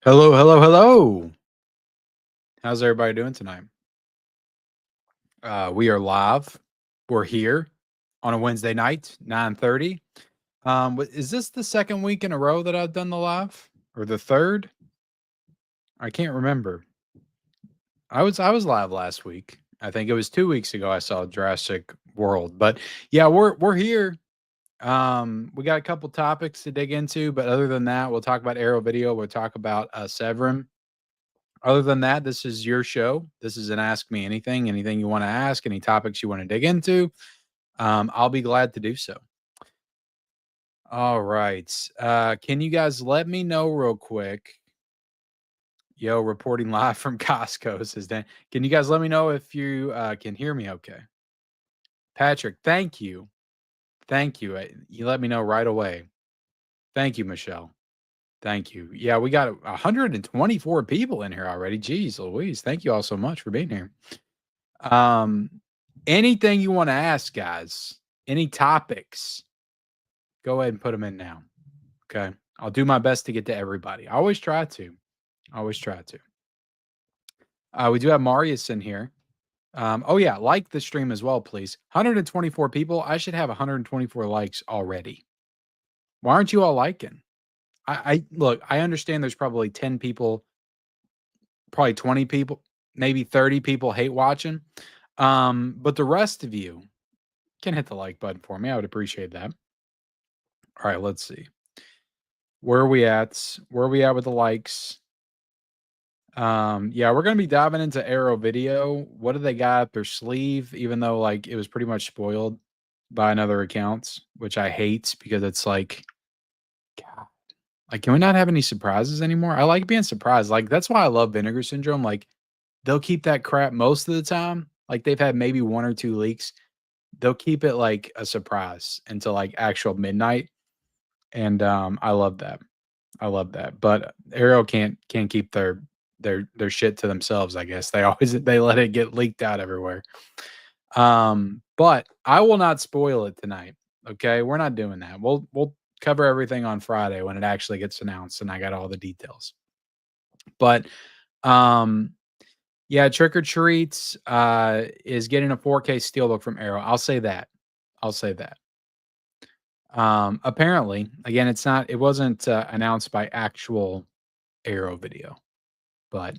Hello, hello, hello. How's everybody doing tonight? We are live. We're here on a Wednesday night, 9:30. Is this the second week in a row that I've done the live or the third? I can't remember. I was live last week. I think it was 2 weeks ago I saw Jurassic World. But yeah, we're here. We got a couple topics to dig into, but other than that, we'll talk about Arrow Video. We'll talk about Severin. Other than that, this is your show. This is an Ask Me Anything. Anything you want to ask, any topics you want to dig into, I'll be glad to do so. All right. Can you guys let me know real quick? Yo, reporting live from Costco says Dan. Can you guys let me know if you can hear me okay? Patrick, thank you. Thank you. You let me know right away. Thank you, Michelle. Thank you. Yeah, we got 124 people in here already. Jeez Louise. Thank you all so much for being here. Anything you want to ask, guys, any topics, go ahead and put them in now. Okay. I'll do my best to get to everybody. I always try to. We do have Marius in here. Oh yeah, like the stream as well, please. 124 people. I should have 124 likes already. Why aren't you all liking? I look, I understand there's probably 10 people, probably 20 people, maybe 30 people hate watching. But the rest of you can hit the like button for me. I would appreciate that. All right, let's see. Where are we at? Where are we at with the likes? Yeah, we're gonna be diving into Arrow Video. What do they got up their sleeve? Even though like it was pretty much spoiled by another accounts, which I hate because it's like, God, like, can we not have any surprises anymore? I like being surprised. Like that's why I love Vinegar Syndrome. Like they'll keep that crap most of the time. Like they've had maybe one or two leaks. They'll keep it like a surprise until like actual midnight. And I love that. I love that. But Arrow can't keep their shit to themselves, I guess. They let it get leaked out everywhere. But I will not spoil it tonight. Okay? We're not doing that. We'll cover everything on Friday when it actually gets announced and I got all the details. But yeah, Trick or Treats is getting a 4K steelbook from Arrow. I'll say that. Apparently, again, it wasn't announced by actual Arrow Video, but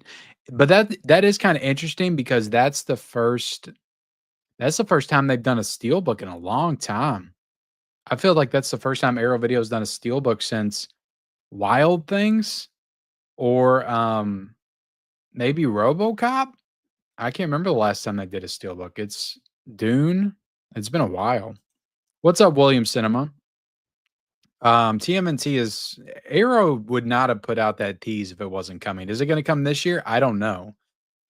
that is kind of interesting because that's the first time they've done a steelbook in a long time. I feel like that's the first time Arrow Video has done a steelbook since Wild Things or maybe RoboCop. I can't remember the last time they did a steelbook. It's Dune. It's been a while. What's up, William Cinema? TMNT is Arrow would not have put out that tease if it wasn't coming. Is it going to come this year? I don't know.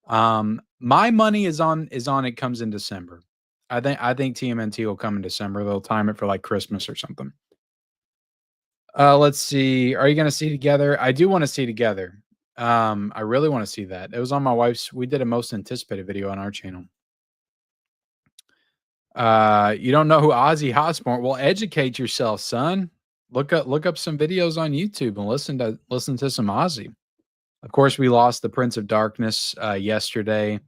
My money is on it comes in December. I think TMNT will come in December. They'll time it for like Christmas or something. Let's see. Are you going to see Together? I do want to see Together. I really want to see that. It was on my wife's. We did a most anticipated video on our channel. You don't know who Ozzy Osbourne? Well, educate yourself, son. Look up some videos on YouTube and listen to some Ozzy. Of course, we lost the Prince of Darkness yesterday.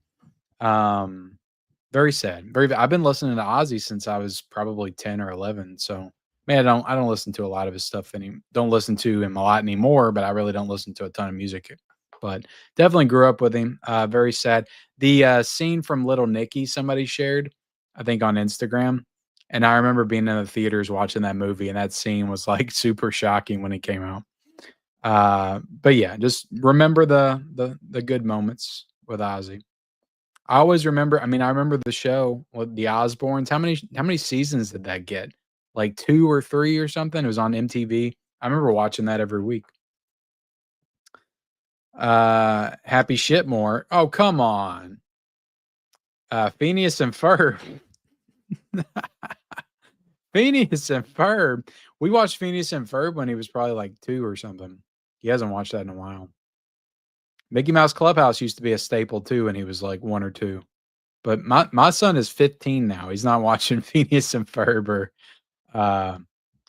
Very sad. I've been listening to Ozzy since I was probably 10 or 11. So, man, I don't listen to a lot of his stuff don't listen to him a lot anymore, but I really don't listen to a ton of music. But definitely grew up with him. Very sad. The scene from Little Nicky somebody shared, I think on Instagram. And I remember being in the theaters watching that movie, and that scene was like super shocking when it came out. But yeah, just remember the good moments with Ozzy. I always remember. I mean, I remember the show with the Osbournes. How many seasons did that get? Like 2 or 3 or something. It was on MTV. I remember watching that every week. Happy Shitmore. Oh, come on. Phineas and Ferb. Phineas and Ferb. We watched Phineas and Ferb when he was probably like 2 or something. He hasn't watched that in a while. Mickey Mouse Clubhouse used to be a staple too, and he was like 1 or 2. But my son is 15 now. He's not watching Phineas and Ferb or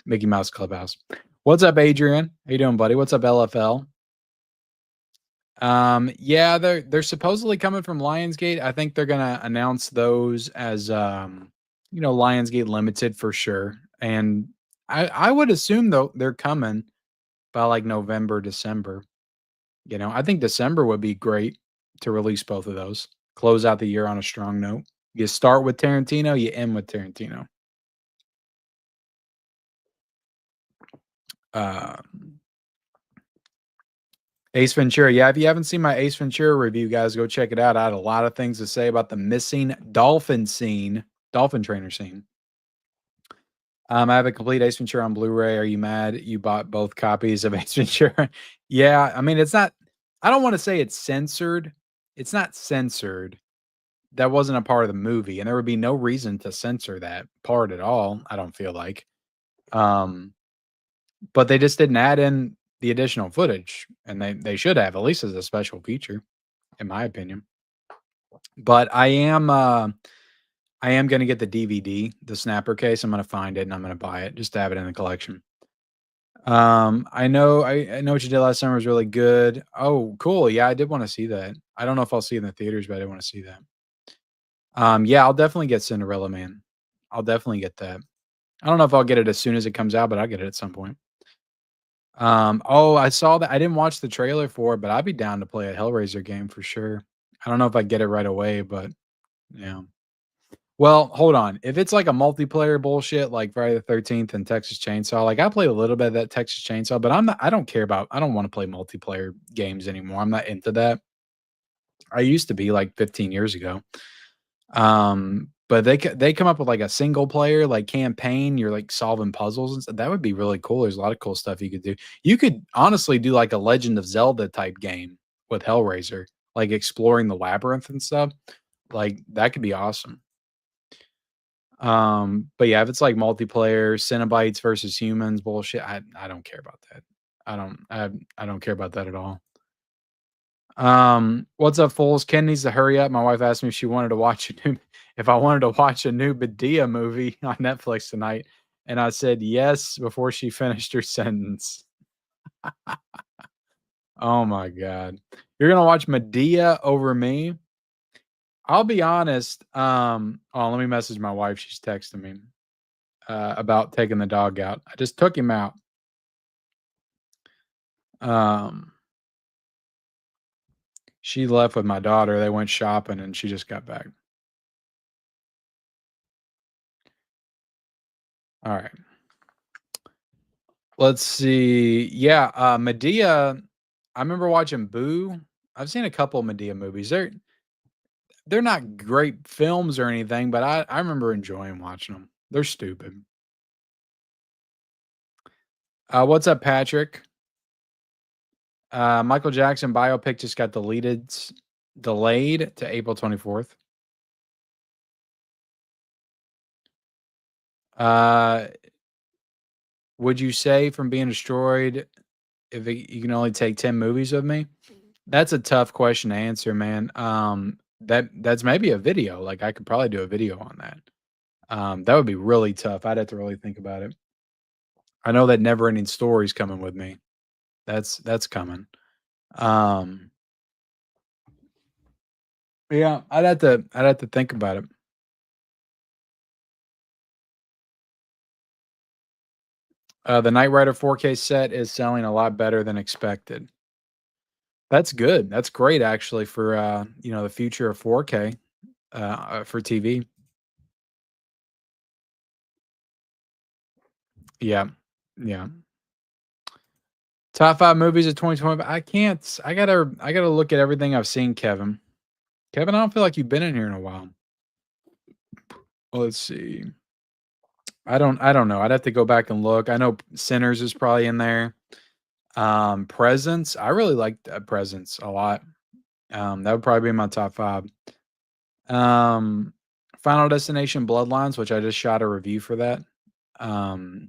Mickey Mouse Clubhouse. What's up, Adrian? How you doing, buddy? What's up, LFL? Yeah, they're supposedly coming from Lionsgate. I think they're gonna announce those as Lionsgate Limited for sure. And I would assume though they're coming by like November, December. I think December would be great to release both of those. Close out the year on a strong note. You start with Tarantino, you end with Tarantino. Um, Ace Ventura. Yeah, if you haven't seen my Ace Ventura review, guys, go check it out. I had a lot of things to say about the missing dolphin trainer scene. I have a complete Ace Ventura on Blu-ray. Are you mad you bought both copies of Ace Ventura? Yeah, I mean, it's not. I don't want to say it's censored. It's not censored. That wasn't a part of the movie, and there would be no reason to censor that part at all. I don't feel like. Um, but they just didn't add in the additional footage, and they should have, at least as a special feature, in my opinion. But I am gonna get the DVD, the snapper case. I'm gonna find it and I'm gonna buy it just to have it in the collection. I know what you did last summer was really good. Oh, cool. Yeah, I did want to see that. I don't know if I'll see it in the theaters, but I did want to see that. Yeah, I'll definitely get Cinderella Man. I'll definitely get that. I don't know if I'll get it as soon as it comes out, but I'll get it at some point. Oh, I saw that. I didn't watch the trailer for it, but I'd be down to play a Hellraiser game for sure. I don't know if I get it right away, but yeah. Well, hold on. If it's like a multiplayer bullshit like Friday the 13th and Texas Chainsaw, like I played a little bit of that Texas Chainsaw, but I don't care about I don't want to play multiplayer games anymore. I'm not into that. I used to be like 15 years ago. But they come up with like a single player like campaign, you're like solving puzzles and stuff. That would be really cool. There's a lot of cool stuff you could do. You could honestly do like a Legend of Zelda type game with Hellraiser, like exploring the labyrinth and stuff. Like that could be awesome. But yeah, if it's like multiplayer, Cenobites versus humans bullshit, I don't care about that. I don't care about that at all. What's up, fools? Ken needs to hurry up. My wife asked me if she wanted to watch a new if I wanted to watch a new Badia movie on Netflix tonight, and I said yes before she finished her sentence. Oh my god. You're gonna watch Medea over me? I'll be honest. Let me message my wife. She's texting me about taking the dog out. I just took him out. Um, she left with my daughter. They went shopping, and she just got back. All right. Let's see. Yeah, Medea. I remember watching Boo. I've seen a couple of Medea movies. They're not great films or anything, but I remember enjoying watching them. They're stupid. What's up, Patrick? Michael Jackson biopic just got delayed to April 24th. Uh, would you say from being destroyed you can only take 10 movies with me? That's a tough question to answer, man. That's maybe a video. Like I could probably do a video on that. That would be really tough. I'd have to really think about it. I know that never ending story's coming with me. That's coming. Um, yeah, I'd have to think about it. The Knight Rider 4K set is selling a lot better than expected. That's good. That's great actually for the future of 4K for TV. Yeah. Yeah. Top 5 movies of 2025. I can't. I gotta look at everything I've seen, Kevin. Kevin, I don't feel like you've been in here in a while. Well, let's see. I don't know. I'd have to go back and look. I know Sinners is probably in there. Presence. I really liked Presence a lot. That would probably be in my top 5. Um, Final Destination Bloodlines, which I just shot a review for that,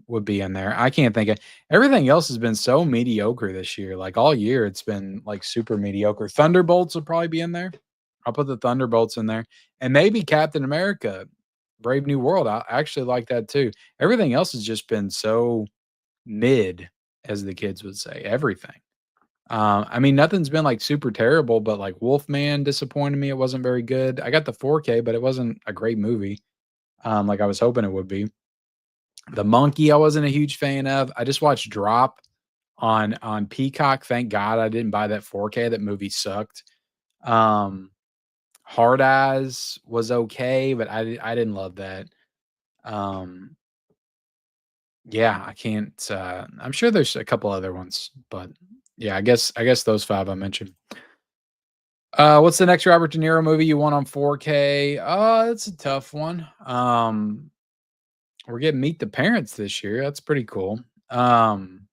would be in there. I can't think of everything else has been so mediocre this year. Like all year, it's been like super mediocre. Thunderbolts would probably be in there. I'll put the Thunderbolts in there, and maybe Captain America, Brave New World. I actually like that too. Everything else has just been so mid, as the kids would say. Everything. I mean, nothing's been, like, super terrible, but, like, Wolfman disappointed me, it wasn't very good. I got the 4K, but it wasn't a great movie, like I was hoping it would be. The Monkey, I wasn't a huge fan of. I just watched Drop on Peacock. Thank God I didn't buy that 4K, that movie sucked. Um, Hard Eyes was okay, but I didn't love that. Um, yeah, I can't, I'm sure there's a couple other ones, but yeah, I guess those 5 I mentioned. What's the next Robert De Niro movie you want on 4K? It's a tough one. We're getting Meet the Parents this year. That's pretty cool. Um,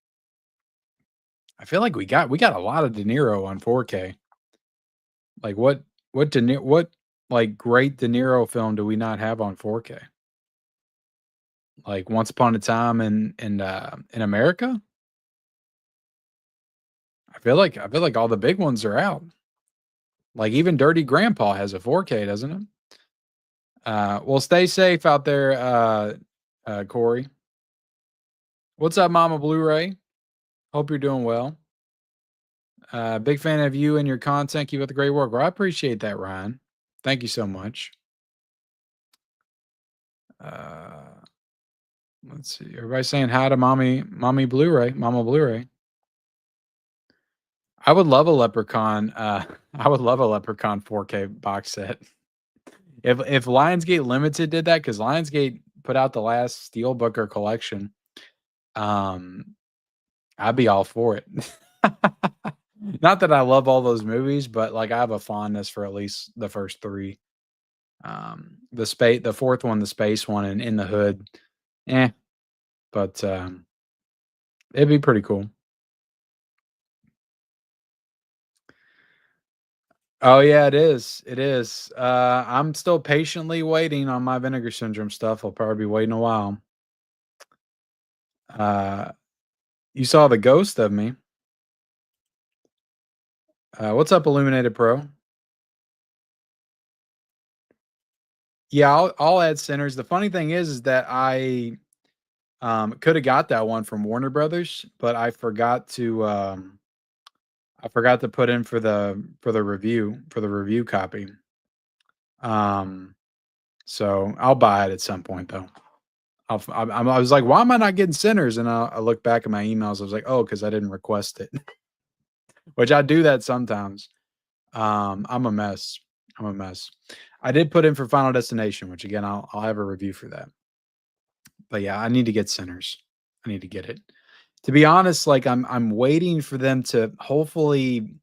I feel like we got a lot of De Niro on 4K. Like what like great De Niro film do we not have on 4K? Like Once Upon a Time in America? I feel like all the big ones are out. Like even Dirty Grandpa has a 4K, doesn't it? Well, stay safe out there, Corey. What's up, Mama Blu-ray? Hope you're doing well. Big fan of you and your content. Keep up the great work. Well, I appreciate that, Ryan. Thank you so much. Uh, let's see. Everybody's saying hi to mommy Blu-ray, Mama Blu-ray. I would love a Leprechaun. I would love a Leprechaun 4K box set. If Lionsgate Limited did that, because Lionsgate put out the last Steelbooker collection, um, I'd be all for it. Not that I love all those movies, but like I have a fondness for at least the first three. The fourth one, the space one, and In the Hood, eh. But it'd be pretty cool. Oh yeah, it is. It is. I'm still patiently waiting on my Vinegar Syndrome stuff. I'll probably be waiting a while. Uh, you saw the ghost of me. What's up, Illuminated Pro? Yeah, I'll add Sinners. The funny thing is that I could have got that one from Warner Brothers, but I forgot to put in for the review copy. Um, so I'll buy it at some point though. I was like, why am I not getting Sinners? And I look back at my emails. I was like, oh, because I didn't request it, which I do that sometimes. I'm a mess. I'm a mess. I did put in for Final Destination, which again, I'll have a review for that. But yeah, I need to get Sinners. I need to get it. To be honest, like I'm waiting for them to hopefully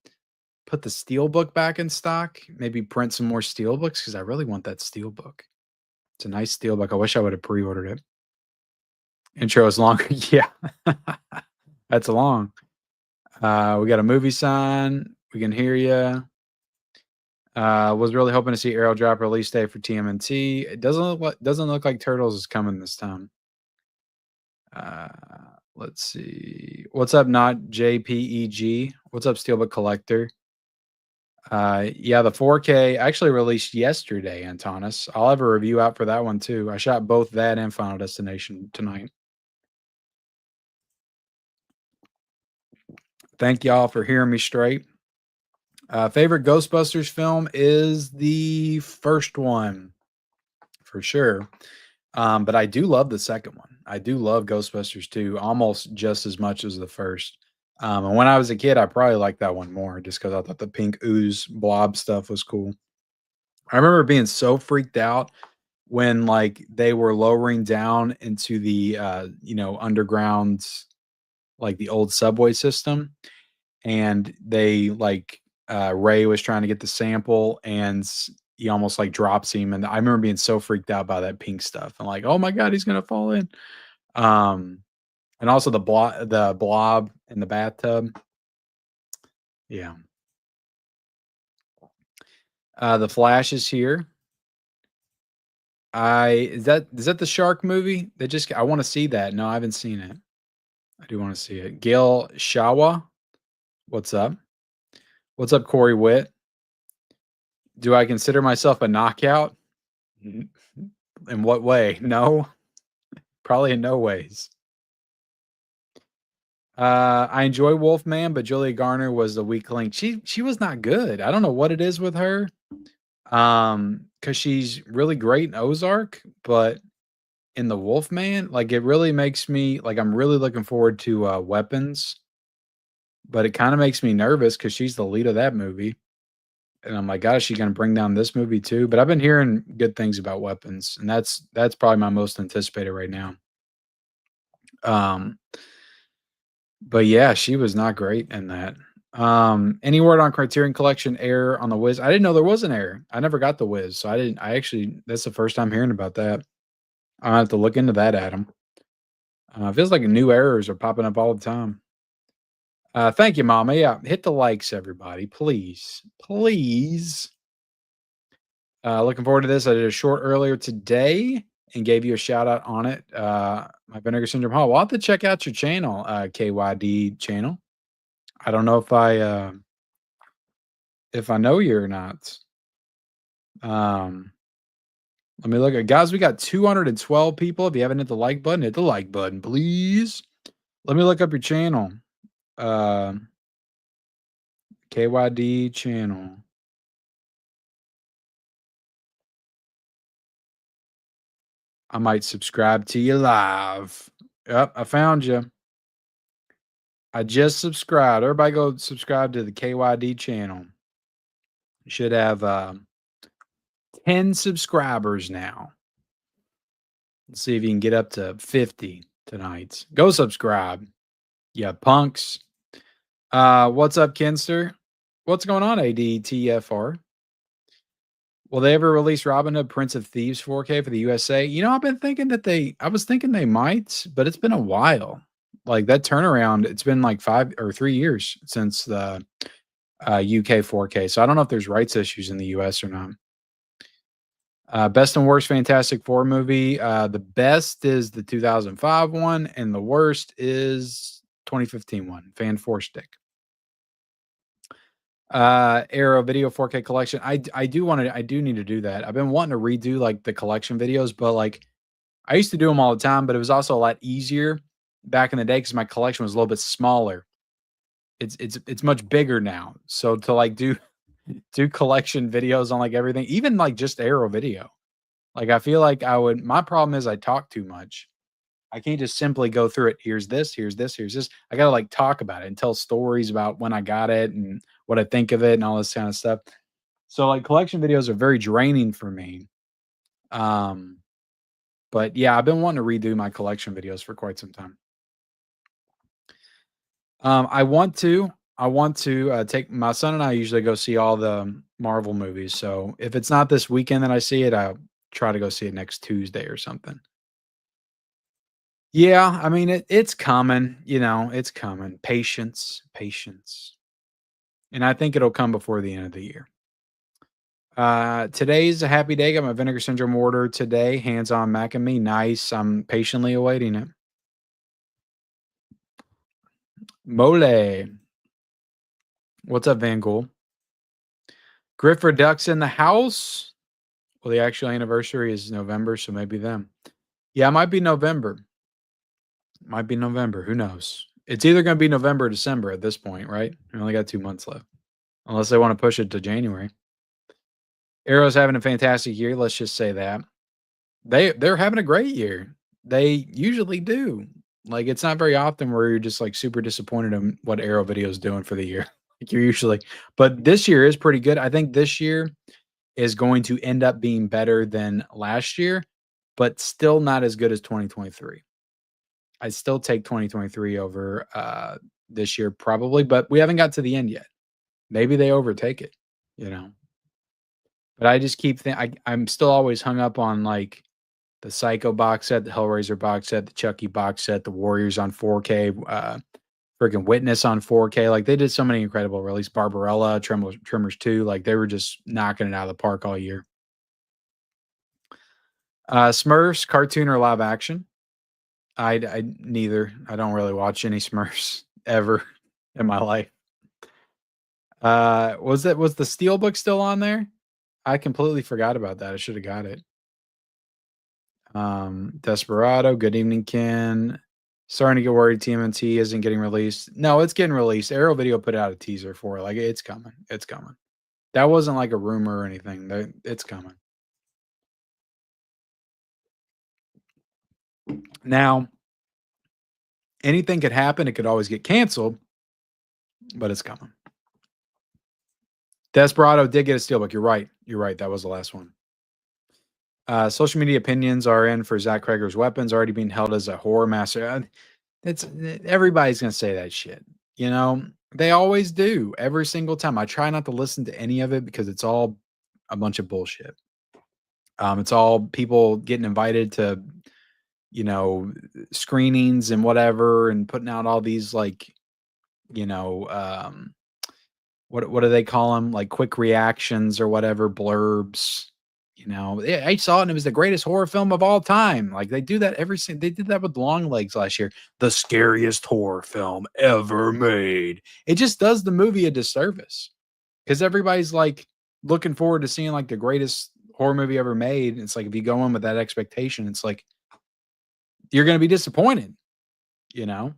put the Steelbook back in stock, maybe print some more Steelbooks because I really want that Steelbook. It's a nice Steelbook. I wish I would have pre-ordered it. Intro is longer. Yeah. That's long. We got a movie sign. We can hear you. Was really hoping to see Arrow drop release day for TMNT. It doesn't look like Turtles is coming this time. Uh, let's see. What's up, not JPEG? What's up, Steelbook Collector? Yeah, the 4K actually released yesterday, Antonis. I'll have a review out for that one too. I shot both that and Final Destination tonight. Thank y'all for hearing me straight. Favorite Ghostbusters film is the first one for sure. But I do love the second one. I do love Ghostbusters 2 almost just as much as the first. And when I was a kid, I probably liked that one more just because I thought the pink ooze blob stuff was cool. I remember being so freaked out when like they were lowering down into the underground, like the old subway system, and they like Ray was trying to get the sample and he almost like drops him, and I remember being so freaked out by that pink stuff and like, oh my god, he's gonna fall in. Um, and also the blob in the bathtub. Yeah. The Flash is here. I is that the shark movie? They just I want to see that. No, I haven't seen it. I do want to see it. Gail Shawa, what's up? What's up, Corey Witt? Do I consider myself a knockout? In what way? No, probably in no ways. I enjoy Wolfman, but Julia Garner was the weak link. She was not good. I don't know what it is with her. Because she's really great in Ozark, but in the Wolfman, like it really makes me like I'm really looking forward to Weapons, but it kind of makes me nervous because she's the lead of that movie. And I'm like, God, is she gonna bring down this movie too? But I've been hearing good things about Weapons, and that's probably my most anticipated right now. Um, but yeah, she was not great in that. Any word on Criterion Collection error on the Wiz? I didn't know there was an error. I never got the Wiz, so I didn't. I actually that's the first time hearing about that. I'll have to look into that, Adam. It feels like new errors are popping up all the time. Thank you, Mama. Yeah, hit the likes, everybody, please, please. Looking forward to this. I did a short earlier today and gave you a shout out on it. My Vinegar Syndrome Hall. We'll have to check out your channel, KYD channel. I don't know if I know you or not. Let me look at guys. We got 212 people. If you haven't hit the like button, please. Let me look up your channel. KYD channel. I might subscribe to you live. Yep, I found you. I just subscribed. Everybody go subscribe to the KYD channel. You should have 10 subscribers now. Let's see if you can get up to 50 tonight. Go subscribe. Yeah, punks. What's up, Kinster? What's going on, ADTFR? Will they ever release Robin Hood Prince of Thieves 4K for the USA? You know, I've been thinking that I was thinking they might, but it's been a while. Like that turnaround, it's been like 5 or 3 years since the UK 4K. So I don't know if there's rights issues in the US or not. Best and worst Fantastic Four movie. The best is the 2005 one, and the worst is 2015 one, Fan Four Stick. Arrow Video 4K collection. I do need to do that. I've been wanting to redo like the collection videos, but like I used to do them all the time, but it was also a lot easier back in the day because my collection was a little bit smaller. It's much bigger now. So to like do collection videos on like everything, even like just Arrow Video. Like I feel like my problem is I talk too much. I can't just simply go through it. Here's this, here's this, here's this. I gotta like talk about it and tell stories about when I got it and what I think of it and all this kind of stuff. So like collection videos are very draining for me. But yeah, I've been wanting to redo my collection videos for quite some time. I want to take my son and I usually go see all the Marvel movies. So if it's not this weekend that I see it, I'll try to go see it next Tuesday or something. Yeah, I mean it's coming, you know, it's coming. Patience, patience. And I think it'll come before the end of the year. Today's a happy day. Got my Vinegar Syndrome order today. Hands on Mac and me. Nice. I'm patiently awaiting it. Mole. What's up, Van Gool? Griff Redux in the house. Well, the actual anniversary is November, so maybe them. Yeah, it might be November. Might be November. Who knows? It's either going to be November or December at this point, right? We only got 2 months left. Unless they want to push it to January. Arrow's having a fantastic year. Let's just say that. They're having a great year. They usually do. Like, it's not very often where you're just, like, super disappointed in what Arrow Video is doing for the year. Like, you're usually but this year is pretty good. I think this year is going to end up being better than last year, but still not as good as 2023. I still take 2023 over, this year probably, but we haven't got to the end yet. Maybe they overtake it, you know? But I just keep I'm still always hung up on, like, the Psycho box set, the Hellraiser box set, the Chucky box set, the Warriors on 4K, freaking Witness on 4K. Like they did so many incredible release. Barbarella, Tremors 2. Like they were just knocking it out of the park all year. Smurfs, cartoon or live action? I neither. I don't really watch any Smurfs ever in my life. Was the Steelbook still on there? I completely forgot about that. I should have got it. Desperado, good evening, Ken. Starting to get worried TMNT isn't getting released. No, it's getting released. Arrow Video put out a teaser for it. Like, it's coming. It's coming. That wasn't like a rumor or anything. It's coming. Now, anything could happen. It could always get canceled, but it's coming. Desperado did get a steelbook. You're right. You're right. That was the last one. Social media opinions are in for Zach Krager's Weapons already being held as a horror master. It's everybody's gonna say that shit. You know, they always do every single time. I try not to listen to any of it because it's all a bunch of bullshit. It's all people getting invited to, you know, screenings and whatever, and putting out all these like, you know, what do they call them? Like quick reactions or whatever, blurbs. You know, I saw it and it was the greatest horror film of all time. Like they do that they did that with Long Legs last year. The scariest horror film ever made. It just does the movie a disservice because everybody's like looking forward to seeing like the greatest horror movie ever made. It's like if you go in with that expectation, it's like you're going to be disappointed. You know,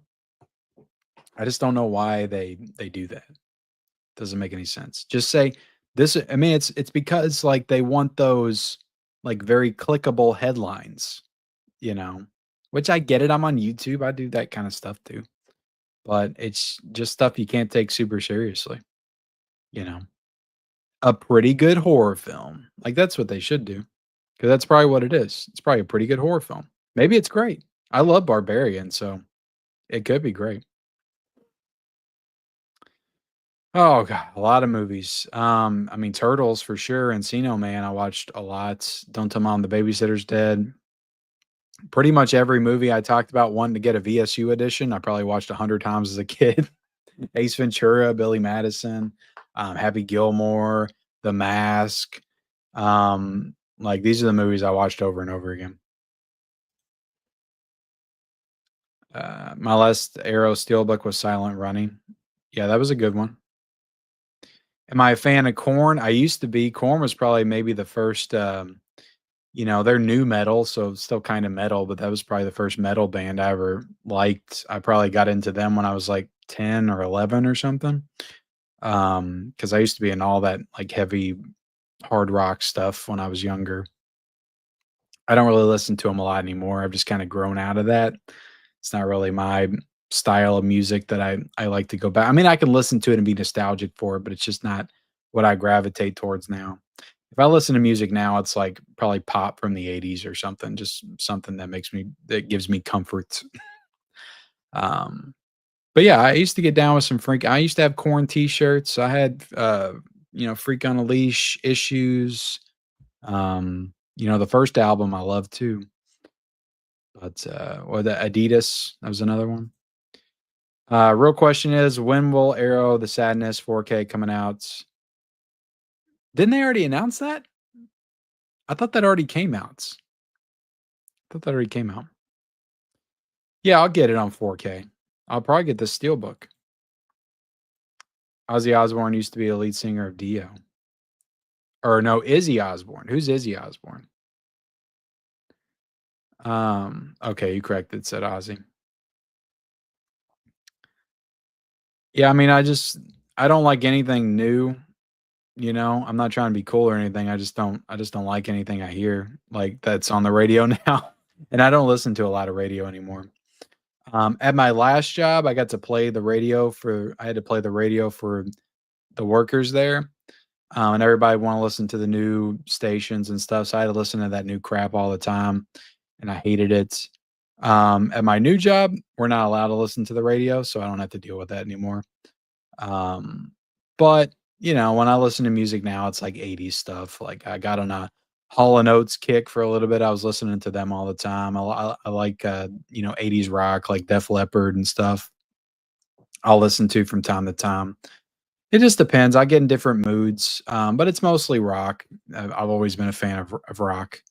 I just don't know why they do that. Doesn't make any sense. Just say this. I mean, it's because like they want those like very clickable headlines, you know, which I get it. I'm on YouTube. I do that kind of stuff too, but it's just stuff you can't take super seriously, you know. A pretty good horror film. Like that's what they should do. Because that's probably what it is. It's probably a pretty good horror film. Maybe it's great. I love Barbarian, so it could be great. Oh god, a lot of movies. I mean Turtles for sure, Encino Man, I watched a lot. Don't Tell Mom the Babysitter's Dead. Pretty much every movie I talked about wanting to get a VSU edition, I probably watched 100 times as a kid. Ace Ventura, Billy Madison, Happy Gilmore, The Mask. Like these are the movies I watched over and over again. My last Arrow Steelbook was Silent Running. Yeah, that was a good one. Am I a fan of Korn? I used to be. Korn was probably maybe the first, you know, they're new metal, so still kind of metal, but that was probably the first metal band I ever liked. I probably got into them when I was like 10 or 11 or something. Because I used to be in all that like heavy hard rock stuff when I was younger. I don't really listen to them a lot anymore. I've just kind of grown out of that. It's not really my style of music that I like to go back. I mean, I can listen to it and be nostalgic for it, but it's just not what I gravitate towards now. If I listen to music now, it's like probably pop from the 80s or something, just something that gives me comfort. Um, but yeah, I used to get down with some Freak. I used to have Corn t-shirts. I had you know, Freak on a Leash issues. You know, the first album I love too. But or the Adidas, that was another one. Real question is when will Arrow the Sadness 4K coming out? Didn't they already announce that? I thought that already came out. I thought that already came out. Yeah, I'll get it on 4K. I'll probably get the Steelbook. Ozzy Osbourne used to be a lead singer of Dio. Or no, Izzy Osbourne. Who's Izzy Osbourne? Okay, you corrected, said Ozzy. Yeah, I mean, I don't like anything new, you know? I'm not trying to be cool or anything. I just don't like anything I hear like that's on the radio now. And I don't listen to a lot of radio anymore. At my last job, I got to play the radio for I had to play the radio for the workers there. And everybody want to listen to the new stations and stuff. So I had to listen to that new crap all the time, and I hated it. At my new job, we're not allowed to listen to the radio, so I don't have to deal with that anymore. Um, but you know, when I listen to music now, it's like 80s stuff. Like I got on a Hall and Oates kick for a little bit. I was listening to them all the time. I like you know, 80s rock like Def Leppard and stuff. I'll listen to from time to time. It just depends. I get in different moods, but it's mostly rock. I've always been a fan of rock.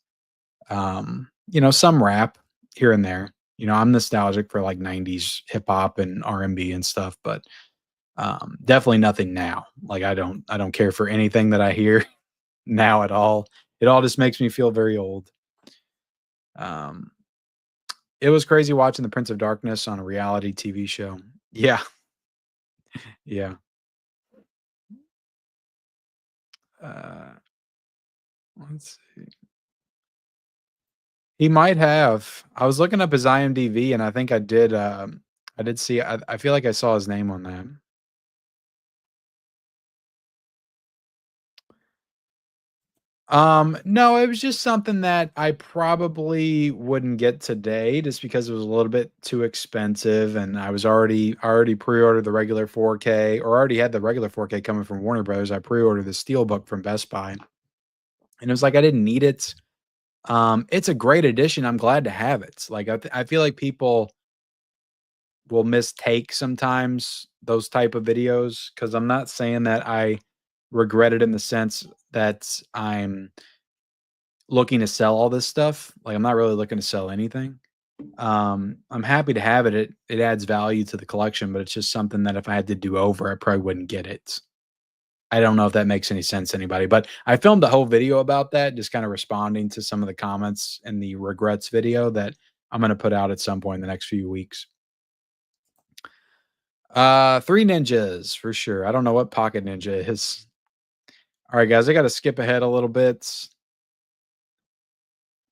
You know, some rap here and there. You know, I'm nostalgic for like 90s hip hop and R&B and stuff, but definitely nothing now. Like I don't care for anything that I hear now at all. It all just makes me feel very old. Um, It was crazy watching The Prince of Darkness on a reality TV show. Yeah, yeah. Uh, let's see. He might have. I was looking up his IMDb, and I think I did see I feel like I saw his name on that. No, it was just something that I probably wouldn't get today just because it was a little bit too expensive and I already pre-ordered the regular 4K or already had the regular 4K coming from Warner Bros. I pre-ordered the Steelbook from Best Buy and it was like I didn't need it. It's a great addition. I'm glad to have it. Like I feel like people will mistake sometimes those type of videos because I'm not saying that I regret it in the sense that I'm looking to sell all this stuff. Like, I'm not really looking to sell anything. I'm happy to have it. It adds value to the collection, but it's just something that if I had to do over, I probably wouldn't get it. I don't know if that makes any sense to anybody, but I filmed a whole video about that, just kind of responding to some of the comments in the regrets video that I'm going to put out at some point in the next few weeks. Three ninjas for sure. I don't know what Pocket Ninja is. All right, guys, I got to skip ahead a little bit.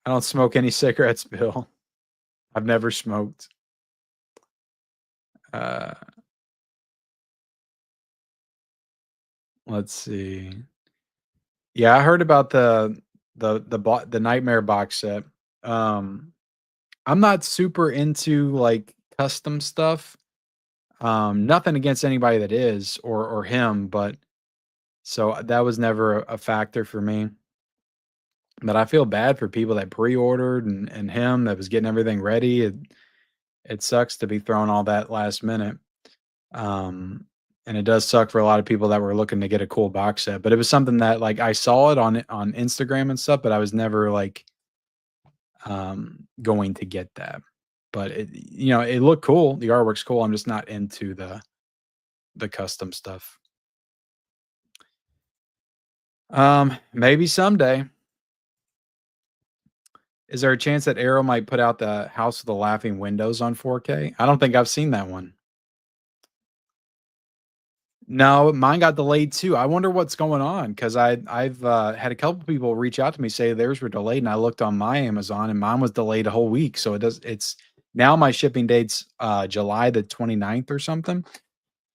I don't smoke any cigarettes, Bill. I've never smoked. Uh, let's see. Yeah, I heard about the Nightmare box set. Um, I'm not super into like custom stuff. Nothing against anybody that is or him, but so that was never a factor for me. But I feel bad for people that pre-ordered and him that was getting everything ready. It sucks to be thrown all that last minute. Um, and it does suck for a lot of people that were looking to get a cool box set, but it was something that like I saw it on Instagram and stuff, but I was never like going to get that. But it looked cool. The artwork's cool. I'm just not into the custom stuff. Maybe someday. Is there a chance that Arrow might put out the House of the Laughing Windows on 4K? I don't think I've seen that one. No, mine got delayed too. I wonder what's going on because I've had a couple people reach out to me say theirs were delayed, and I looked on my Amazon and mine was delayed a whole week. So it's now my shipping date's July the 29th or something.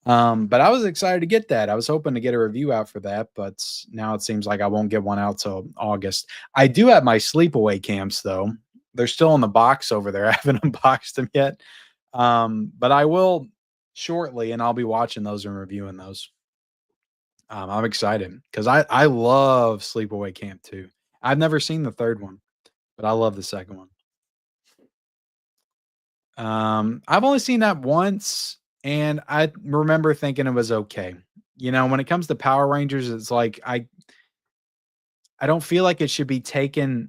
But I was excited to get that. I was hoping to get a review out for that, but now it seems like I won't get one out till August. I do have my sleepaway camps though. They're still in the box over there. I haven't unboxed them yet. But I will shortly, and I'll be watching those and reviewing those. I'm excited because I love Sleepaway Camp too. I've never seen the third one, but I love the second one. I've only seen that once, and I remember thinking it was okay. When it comes to Power Rangers, it's like I don't feel like it should be taken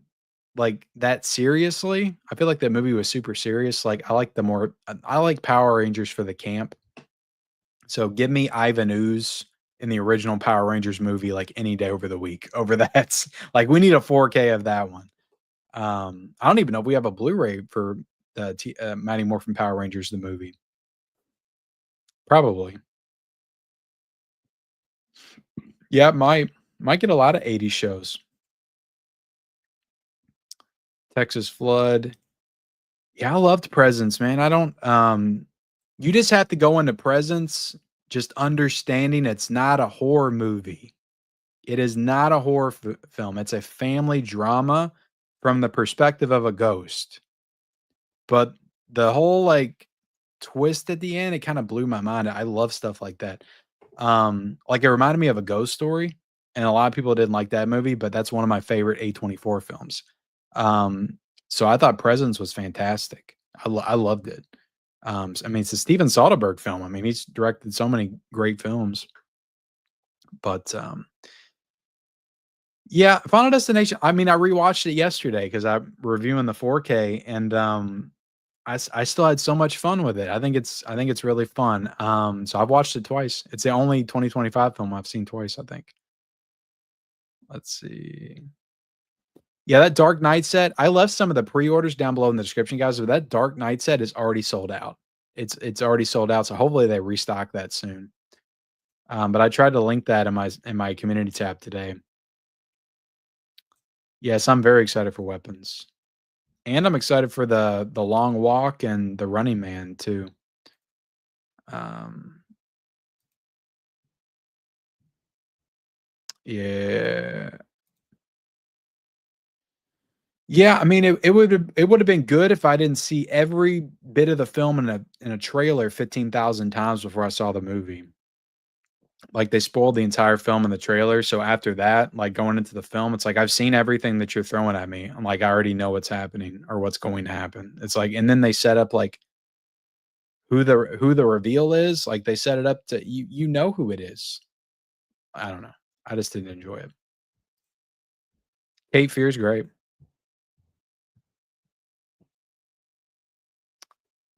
like that seriously. I feel like that movie was super serious. Like I like Power Rangers for the camp. So give me Ivan Ooze in the original Power Rangers movie like any day over the week over that. Like we need a 4K of that one. I don't even know if we have a Blu-ray for the Mighty Morphin Power Rangers the movie. Probably. Yeah, might get a lot of 80s shows. Texas Flood. Yeah, I loved Presents, man. I don't you just have to go into Presents just understanding it's not a horror movie. It is not a horror film. It's a family drama from the perspective of a ghost. But the whole like twist at the end, it kind of blew my mind. I love stuff like that. Like it reminded me of a ghost story, and a lot of people didn't like that movie, but that's one of my favorite A24 films. Um, so I thought Presence was fantastic. I loved it. I mean, it's a Steven Soderbergh film. I mean, he's directed so many great films. But yeah, Final Destination. I mean, I rewatched it yesterday because I'm reviewing the 4K, and I still had so much fun with it. I think it's really fun. So I've watched it twice. It's the only 2025 film I've seen twice, I think. Let's see. Yeah, that Dark Knight set, I left some of the pre-orders down below in the description, guys, but that Dark Knight set is already sold out. It's already sold out, so hopefully they restock that soon. But I tried to link that in my community tab today. Yes, I'm very excited for weapons. And I'm excited for the long walk and the running man too. Um, yeah. Yeah, I mean, it would have been good if I didn't see every bit of the film in a trailer 15,000 times before I saw the movie. Like, they spoiled the entire film in the trailer, so after that, like, going into the film, it's like, I've seen everything that you're throwing at me. I'm like, I already know what's happening or what's going to happen. It's like and then they set up, like, who the reveal is, like, they set it up to you know who it is. I don't know. I just didn't enjoy it. Cape Fear's great.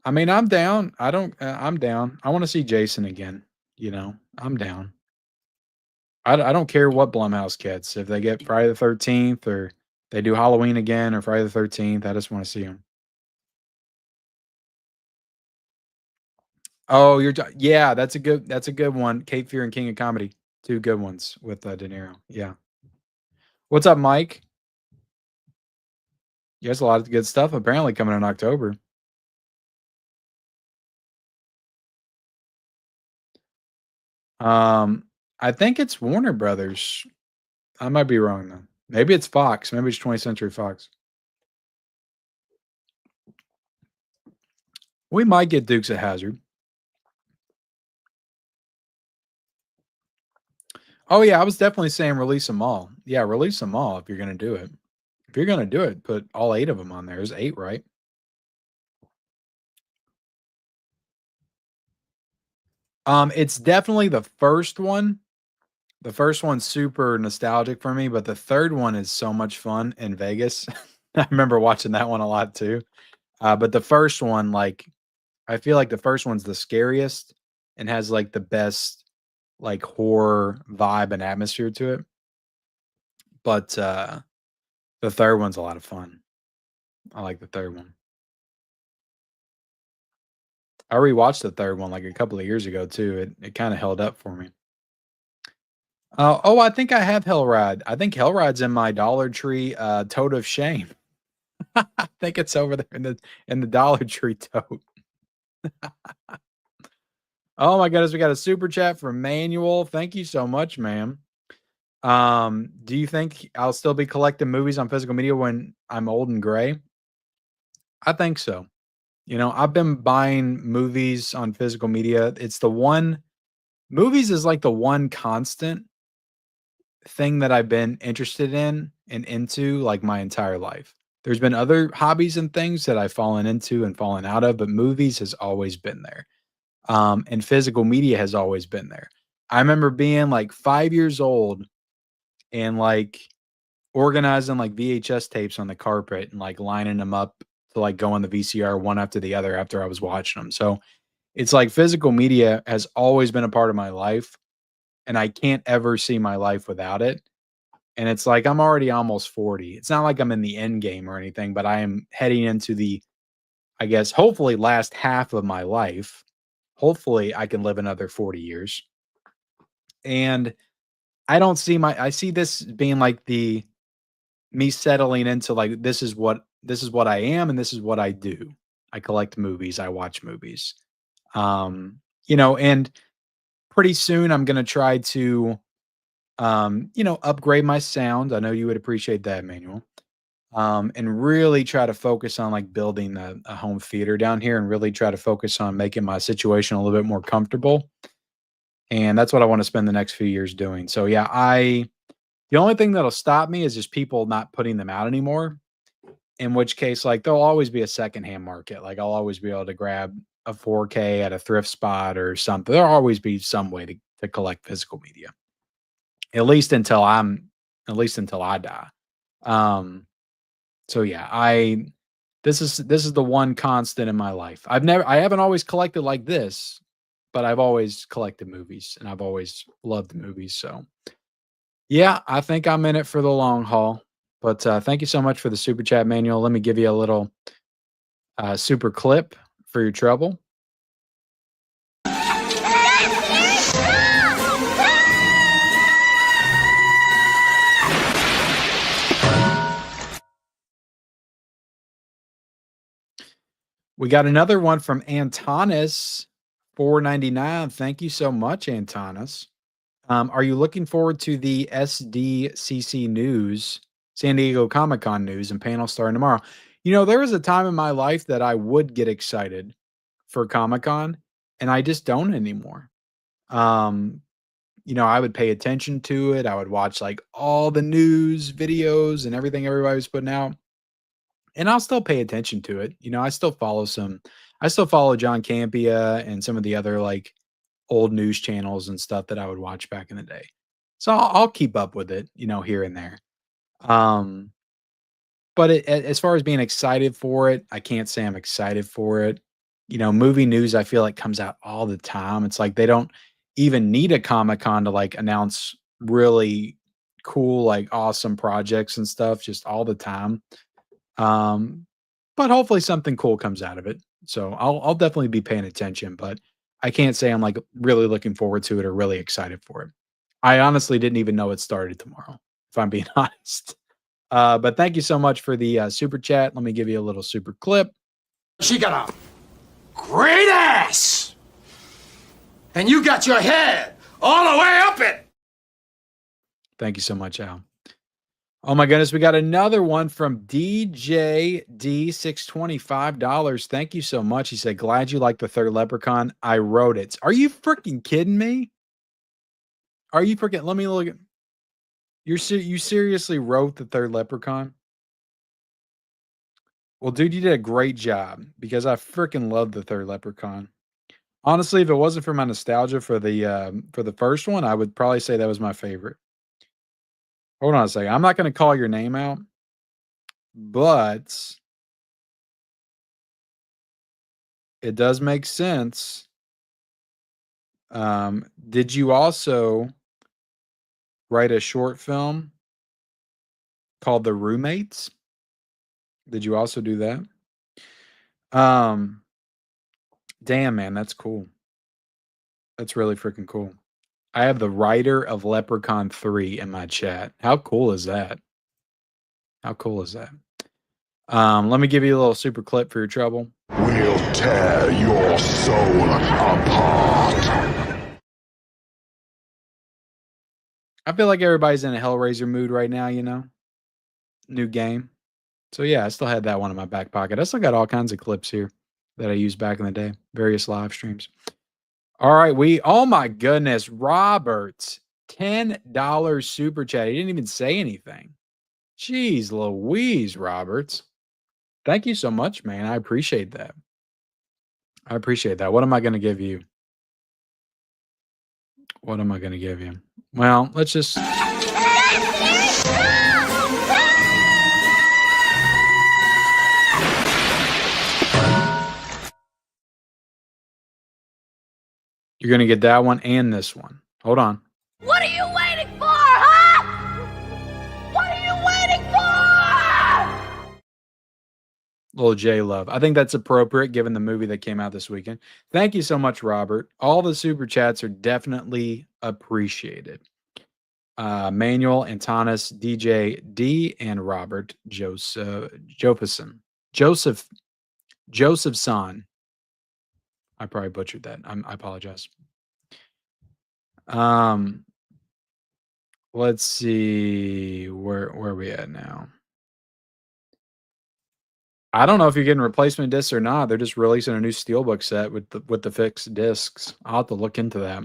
I mean, I'm down. I don't I'm down. I wanna see Jason again, you know? I'm down. I don't care what Blumhouse gets. If they get Friday the 13th or they do Halloween again or Friday the 13th, I just wanna see them. Oh, yeah, that's a good one. Cape Fear and King of Comedy. 2 good ones with, De Niro. Yeah. What's up, Mike? You has a lot of good stuff apparently coming in October. Um, I think it's Warner Brothers. I might be wrong though. Maybe it's Fox. Maybe it's 20th Century Fox. We might get Dukes of Hazzard. Oh yeah, I was definitely saying release them all. Yeah, release them all if you're gonna do it. If you're gonna do it, put all 8 of them on there. There's 8, right? It's definitely the first one. The first one's super nostalgic for me, but the third one is so much fun in Vegas. I remember watching that one a lot too. But the first one, like, I feel like the first one's the scariest and has like the best like horror vibe and atmosphere to it. But the third one's a lot of fun. I like the third one. I rewatched the third one like a couple of years ago too. It kind of held up for me. Oh, I think I have Hellride. I think Hellride's in my Dollar Tree tote of shame. I think it's over there in the Dollar Tree tote. Oh my goodness, we got a super chat from Manuel. Thank you so much, ma'am. Do you think I'll still be collecting movies on physical media when I'm old and gray? I think so. You know, I've been buying movies on physical media. It's the one movies is like the one constant thing that I've been interested in and into like my entire life. There's been other hobbies and things that I've fallen into and fallen out of, but movies has always been there. And physical media has always been there. I remember being like 5 years old and like organizing like VHS tapes on the carpet and like lining them up to like go on the VCR one after the other after I was watching them. So it's like physical media has always been a part of my life and I can't ever see my life without it. And it's like I'm already almost 40. It's not like I'm in the end game or anything, but I am heading into the, I guess, hopefully last half of my life. Hopefully I can live another 40 years. And I see this being like the me settling into like this is what I am and this is what I do. I collect movies, I watch movies. You know, and pretty soon I'm gonna try to you know, upgrade my sound. I know you would appreciate that, Manuel. And really try to focus on like building a home theater down here and really try to focus on making my situation a little bit more comfortable. And that's what I want to spend the next few years doing. So yeah, the only thing that'll stop me is just people not putting them out anymore. In which case, like, there'll always be a secondhand market. Like, I'll always be able to grab a 4K at a thrift spot or something. There'll always be some way to collect physical media, at least until at least until I die. Um, so yeah, this is the one constant in my life. I haven't always collected like this, but I've always collected movies and I've always loved movies. So yeah, I think I'm in it for the long haul. But thank you so much for the super chat, Manuel. Let me give you a little super clip for your trouble. We got another one from Antonis, $4.99. Thank you so much, Antonis. Are you looking forward to the SDCC news, San Diego Comic-Con news and panel starting tomorrow? You know, there was a time in my life that I would get excited for Comic-Con, and I just don't anymore. You know, I would pay attention to it. I would watch like all the news videos and everything everybody was putting out. And I'll still pay attention to it. You know, I still follow John Campea and some of the other like old news channels and stuff that I would watch back in the day. So I'll keep up with it, you know, here and there. Um, but as far as being excited for it, I can't say I'm excited for it. You know, movie news I feel like comes out all the time. It's like they don't even need a Comic Con to like announce really cool, like awesome projects and stuff just all the time. Um, but hopefully something cool comes out of it. So I'll definitely be paying attention, but I can't say I'm like really looking forward to it or really excited for it. I honestly didn't even know it started tomorrow, if I'm being honest. But thank you so much for the super chat. Let me give you a little super clip. She got a great ass, and you got your head all the way up it. Thank you so much, Al. Oh my goodness, we got another one from DJD, $625. Thank you so much. He said, glad you like the third Leprechaun. I wrote it. Are you freaking kidding me? Are you freaking, let me look at, you seriously wrote the third Leprechaun? Well, dude, you did a great job because I freaking love the third Leprechaun. Honestly, if it wasn't for my nostalgia for the first one, I would probably say that was my favorite. Hold on a second. I'm not going to call your name out, but it does make sense. Did you also write a short film called The Roommates? Did you also do that? Damn, man, that's cool. That's really freaking cool. I have the writer of Leprechaun 3 in my chat. How cool is that? How cool is that? Let me give you a little super clip for your trouble. We'll tear your soul apart. I feel like everybody's in a Hellraiser mood right now, you know? New game. So yeah, I still had that one in my back pocket. I still got all kinds of clips here that I used back in the day, various live streams. All right, oh my goodness, Robert, $10 super chat. He didn't even say anything. Jeez Louise, Roberts. Thank you so much, man. I appreciate that. I appreciate that. What am I going to give you? What am I going to give you? Well, let's just... You're going to get that one and this one. Hold on. What are you waiting for, huh? What are you waiting for? Little J Love. I think that's appropriate given the movie that came out this weekend. Thank you so much, Robert. All the super chats are definitely appreciated. Manuel, Antonis, DJ D, and Robert Josephson. Joseph Son. I probably butchered that. I apologize. Let's see where are we at now. I don't know if you're getting replacement discs or not. They're just releasing a new steelbook set with the fixed discs. I'll have to look into that.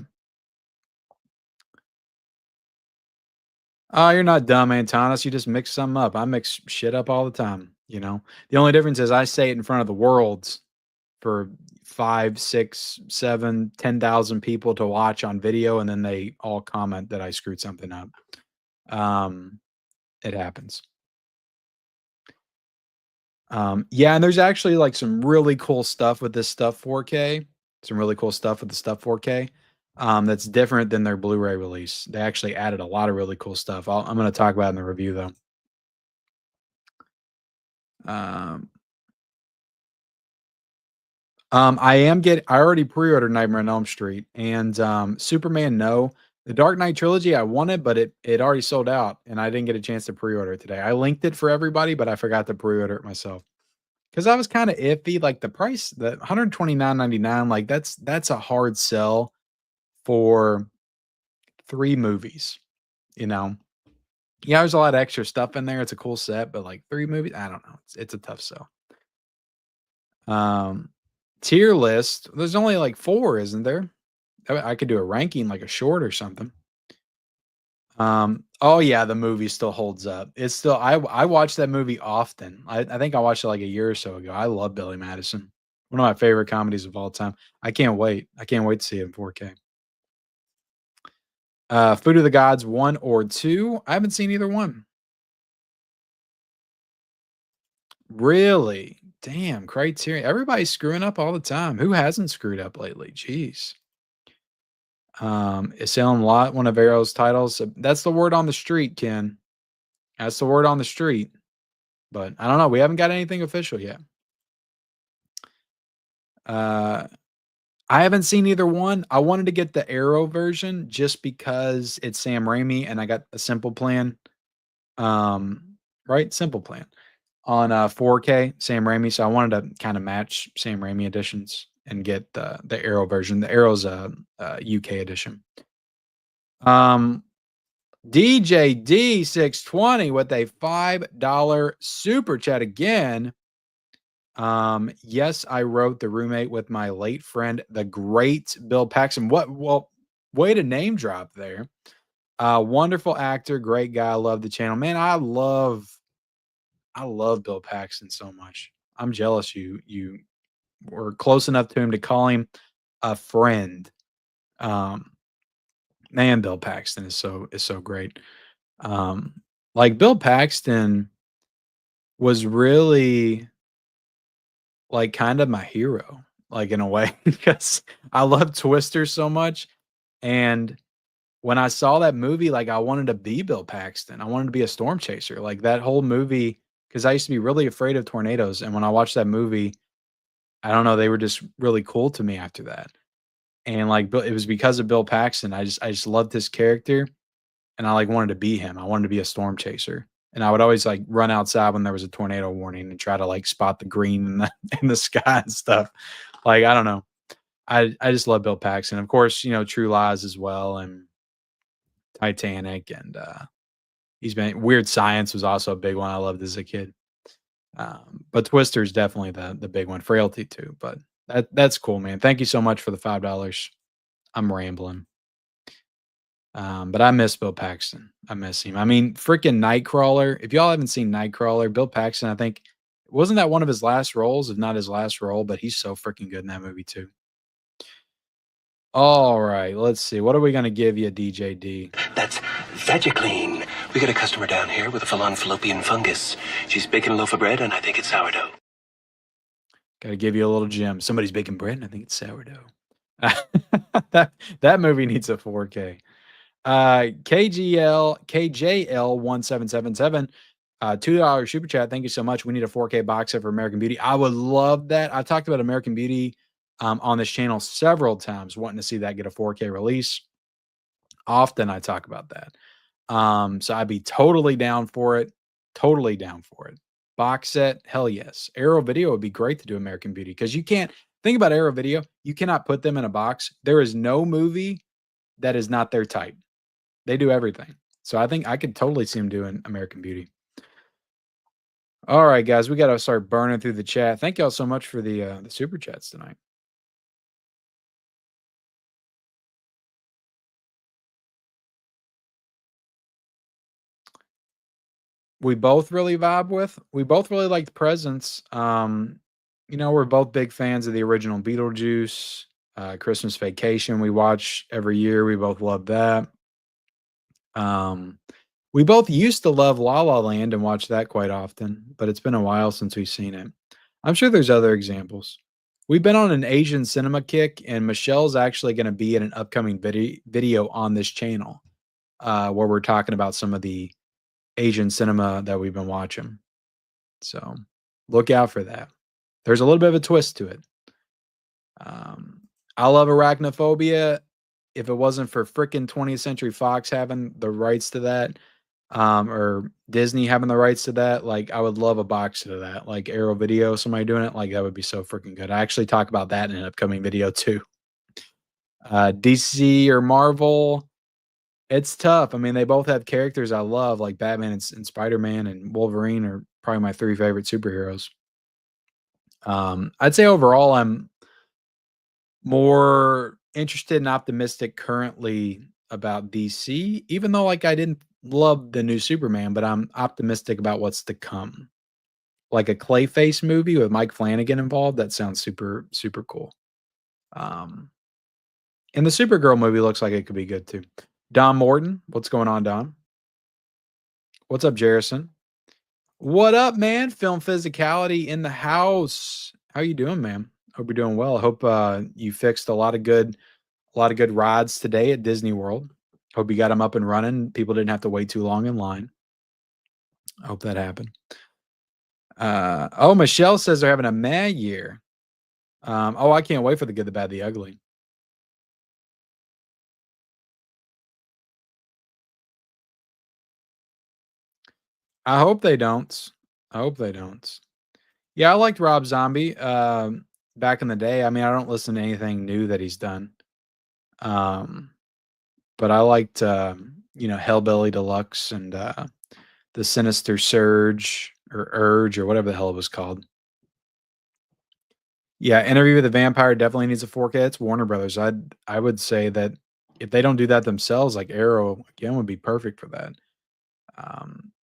Oh, you're not dumb, Antonis. You just mix some up. I mix shit up all the time, you know. The only difference is I say it in front of the worlds for 5, 6, 7, 10,000 people to watch on video, and then they all comment that I screwed something up. It happens. Yeah, and there's actually like some really cool stuff with this stuff 4K. Some really cool stuff with the stuff 4K. That's different than their Blu-ray release. They actually added a lot of really cool stuff. I'm going to talk about it in the review though. Um, I already pre-ordered Nightmare on Elm Street and Superman. No, the Dark Knight trilogy I wanted, but it already sold out, and I didn't get a chance to pre-order it today. I linked it for everybody, but I forgot to pre-order it myself because I was kind of iffy. Like the price, the 129.99, like that's a hard sell for 3 movies. You know, yeah, there's a lot of extra stuff in there. It's a cool set, but like 3 movies, I don't know. It's a tough sell. Um, Tier list. There's only like 4, isn't there? I could do a ranking, like a short or something. Oh yeah, the movie still holds up. It's still I watch that movie often. I think I watched it like a year or so ago. I love Billy Madison. One of my favorite comedies of all time. I can't wait. I can't wait to see it in 4K. Food of the Gods 1 or 2. I haven't seen either one. Really? Damn, Criterion. Everybody's screwing up all the time. Who hasn't screwed up lately? Jeez. Is Salem Lot one of Arrow's titles? That's the word on the street, Ken. That's the word on the street. But I don't know. We haven't got anything official yet. I haven't seen either one. I wanted to get the Arrow version just because it's Sam Raimi and I got a simple plan. Right? Simple plan on 4K Sam Raimi. So I wanted to kind of match Sam Raimi editions and get the Arrow version. The Arrow's UK edition. DJ D620 with a $5 super chat again. Yes, I wrote The Roommate with my late friend, the great Bill Paxton. Well, way to name drop there. Wonderful actor, great guy. I love the channel. Man, I love Bill Paxton so much. I'm jealous you were close enough to him to call him a friend. Man, Bill Paxton is so great. Like Bill Paxton was really like kind of my hero, like in a way, because I love Twister so much. And when I saw that movie, like I wanted to be Bill Paxton. I wanted to be a storm chaser. Like that whole movie, because I used to be really afraid of tornadoes. And when I watched that movie, I don't know, they were just really cool to me after that. And like it was because of Bill Paxton. I just loved his character and I like wanted to be him. I wanted to be a storm chaser. And I would always like run outside when there was a tornado warning and try to like spot the green in the in the sky and stuff. Like, I don't know. I just love Bill Paxton. Of course, True Lies as well and Titanic and he's been Weird Science was also a big one I loved as a kid. But Twister is definitely the big one. Frailty too, but that's cool, man. Thank you so much for the $5. I'm rambling. But I miss Bill Paxton. I miss him. I mean, freaking Nightcrawler. If y'all haven't seen Nightcrawler, Bill Paxton, I think wasn't that one of his last roles, if not his last role, but he's so freaking good in that movie too. All right, let's see. What are we gonna give you, DJD? That's Vegiclean. We got a customer down here with a full-on fallopian fungus. She's baking a loaf of bread, and I think it's sourdough. Gotta give you a little gem. Somebody's baking bread, and I think it's sourdough. that movie needs a 4K. KJL 1777, $2 super chat. Thank you so much. We need a 4K box set for American Beauty. I would love that. I've talked about American Beauty on this channel several times, wanting to see that get a 4K release. Often I talk about that. So I'd be totally down for it. Totally down for it. Box set, hell yes. Arrow Video would be great to do American Beauty because you can't think about Arrow Video. You cannot put them in a box. There is no movie that is not their type. They do everything. So I think I could totally see them doing American Beauty. All right, guys, we got to start burning through the chat. Thank y'all so much for the super chats tonight. We both really vibe with. We both really liked Presents. We're both big fans of the original Beetlejuice, Christmas Vacation. We watch every year. We both love that. We both used to love La La Land and watch that quite often, but it's been a while since we've seen it. I'm sure there's other examples. We've been on an Asian cinema kick, and Michelle's actually going to be in an upcoming video on this channel where we're talking about some of the Asian cinema that we've been watching. So Look out for that. There's a little bit of a twist to it. Um, I love Arachnophobia. If it wasn't for frickin' 20th Century Fox having the rights to that, or Disney having the rights to that, like, I would love a box set of that, like Arrow Video, somebody doing it, like, that would be so freaking good. I actually talk about that in an upcoming video too. DC or Marvel, it's tough. I mean, they both have characters I love, like Batman and Spider-Man and Wolverine are probably my 3 favorite superheroes. I'd say overall, I'm more interested and optimistic currently about DC, even though, like, I didn't love the new Superman, but I'm optimistic about what's to come. Like a Clayface movie with Mike Flanagan involved, that sounds super, super cool. Um, and the Supergirl movie looks like it could be good too. Don Morton, what's going on, Don? What's up, Jerrison? What up, man? Film physicality in the house. How you doing, man? Hope you're doing well. I hope you fixed a lot of good rides today at Disney World. Hope you got them up and running. People didn't have to wait too long in line. I hope that happened. Oh, Michelle says they're having a mad year. Oh, I can't wait for the good, the bad, the ugly. I hope they don't. I hope they don't. Yeah, I liked Rob Zombie back in the day. I mean, I don't listen to anything new that he's done. But I liked, Hellbilly Deluxe and the Sinister Surge or Urge or whatever the hell it was called. Yeah, Interview with the Vampire definitely needs a 4K. It's Warner Brothers. I would say that if they don't do that themselves, like Arrow again would be perfect for that.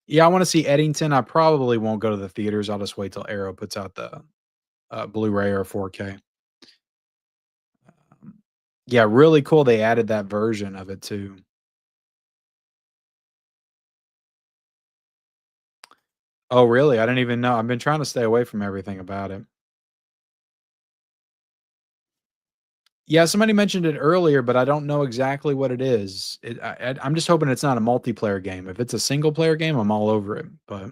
Yeah, I want to see Eddington. I probably won't go to the theaters. I'll just wait till Arrow puts out the Blu-ray or 4K. Yeah, really cool. They added that version of it too. Oh, really? I didn't even know. I've been trying to stay away from everything about it. Yeah, somebody mentioned it earlier, but I don't know exactly what it is. I'm just hoping it's not a multiplayer game. If it's a single player game, I'm all over it. But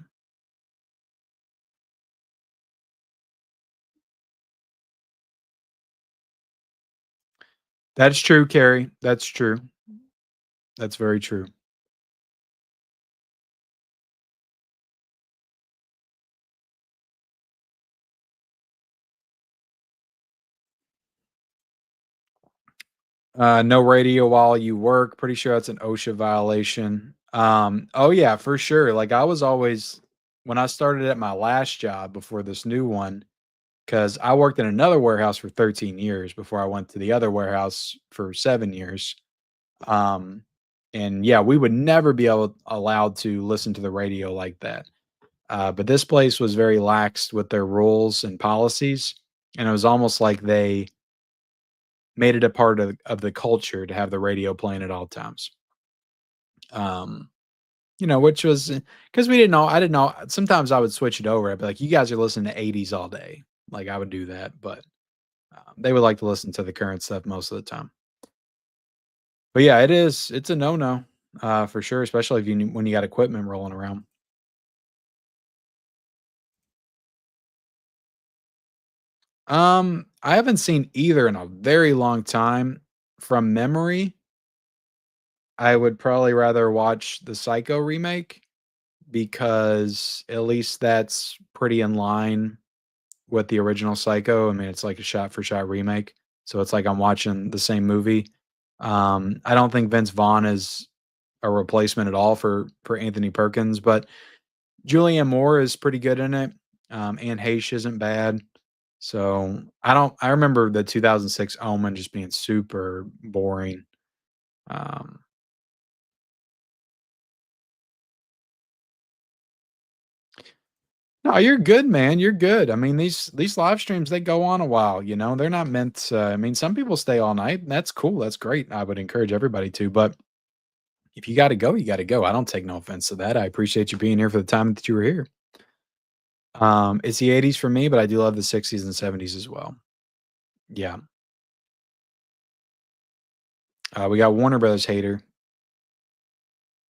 that's true, Carrie. That's true. That's very true. No radio while you work. Pretty sure that's an OSHA violation. Oh yeah, for sure. Like I was always when I started at my last job before this new one, because I worked in another warehouse for 13 years before I went to the other warehouse for 7 years. Um, and yeah, we would never be allowed to listen to the radio like that. But this place was very lax with their rules and policies, and it was almost like they made it a part of the culture to have the radio playing at all times. Um, which was because we didn't know. I didn't know. Sometimes I would switch it over. I'd be like, "You guys are listening to '80s all day." Like I would do that, but they would like to listen to the current stuff most of the time. But yeah, it is. It's a no-no for sure, especially if when you got equipment rolling around. I haven't seen either in a very long time. From memory, I would probably rather watch the Psycho remake because at least that's pretty in line with the original Psycho. I mean, it's like a shot for shot remake. So it's like I'm watching the same movie. I don't think Vince Vaughn is a replacement at all for Anthony Perkins, but Julianne Moore is pretty good in it. Anne Heche isn't bad. So I remember the 2006 Omen just being super boring. Um, no, you're good, man. You're good. I mean, these live streams they go on a while. They're not meant. I mean, some people stay all night. And that's cool. That's great. I would encourage everybody to. But if you got to go, you got to go. I don't take no offense to that. I appreciate you being here for the time that you were here. It's the 80s for me, but I do love the 60s and 70s as well. Yeah. We got Warner Brothers hater.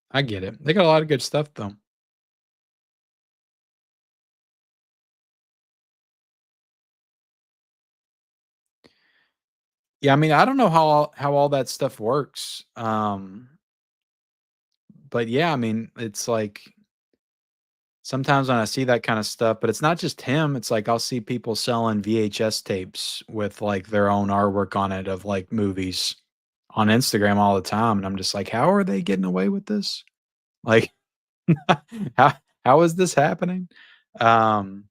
I get it. They got a lot of good stuff though. Yeah, I mean, I don't know how all that stuff works. But yeah, I mean, it's like sometimes when I see that kind of stuff, but it's not just him. It's like I'll see people selling VHS tapes with like their own artwork on it of like movies on Instagram all the time, and I'm just like, how are they getting away with this? Like, how how is this happening? Um,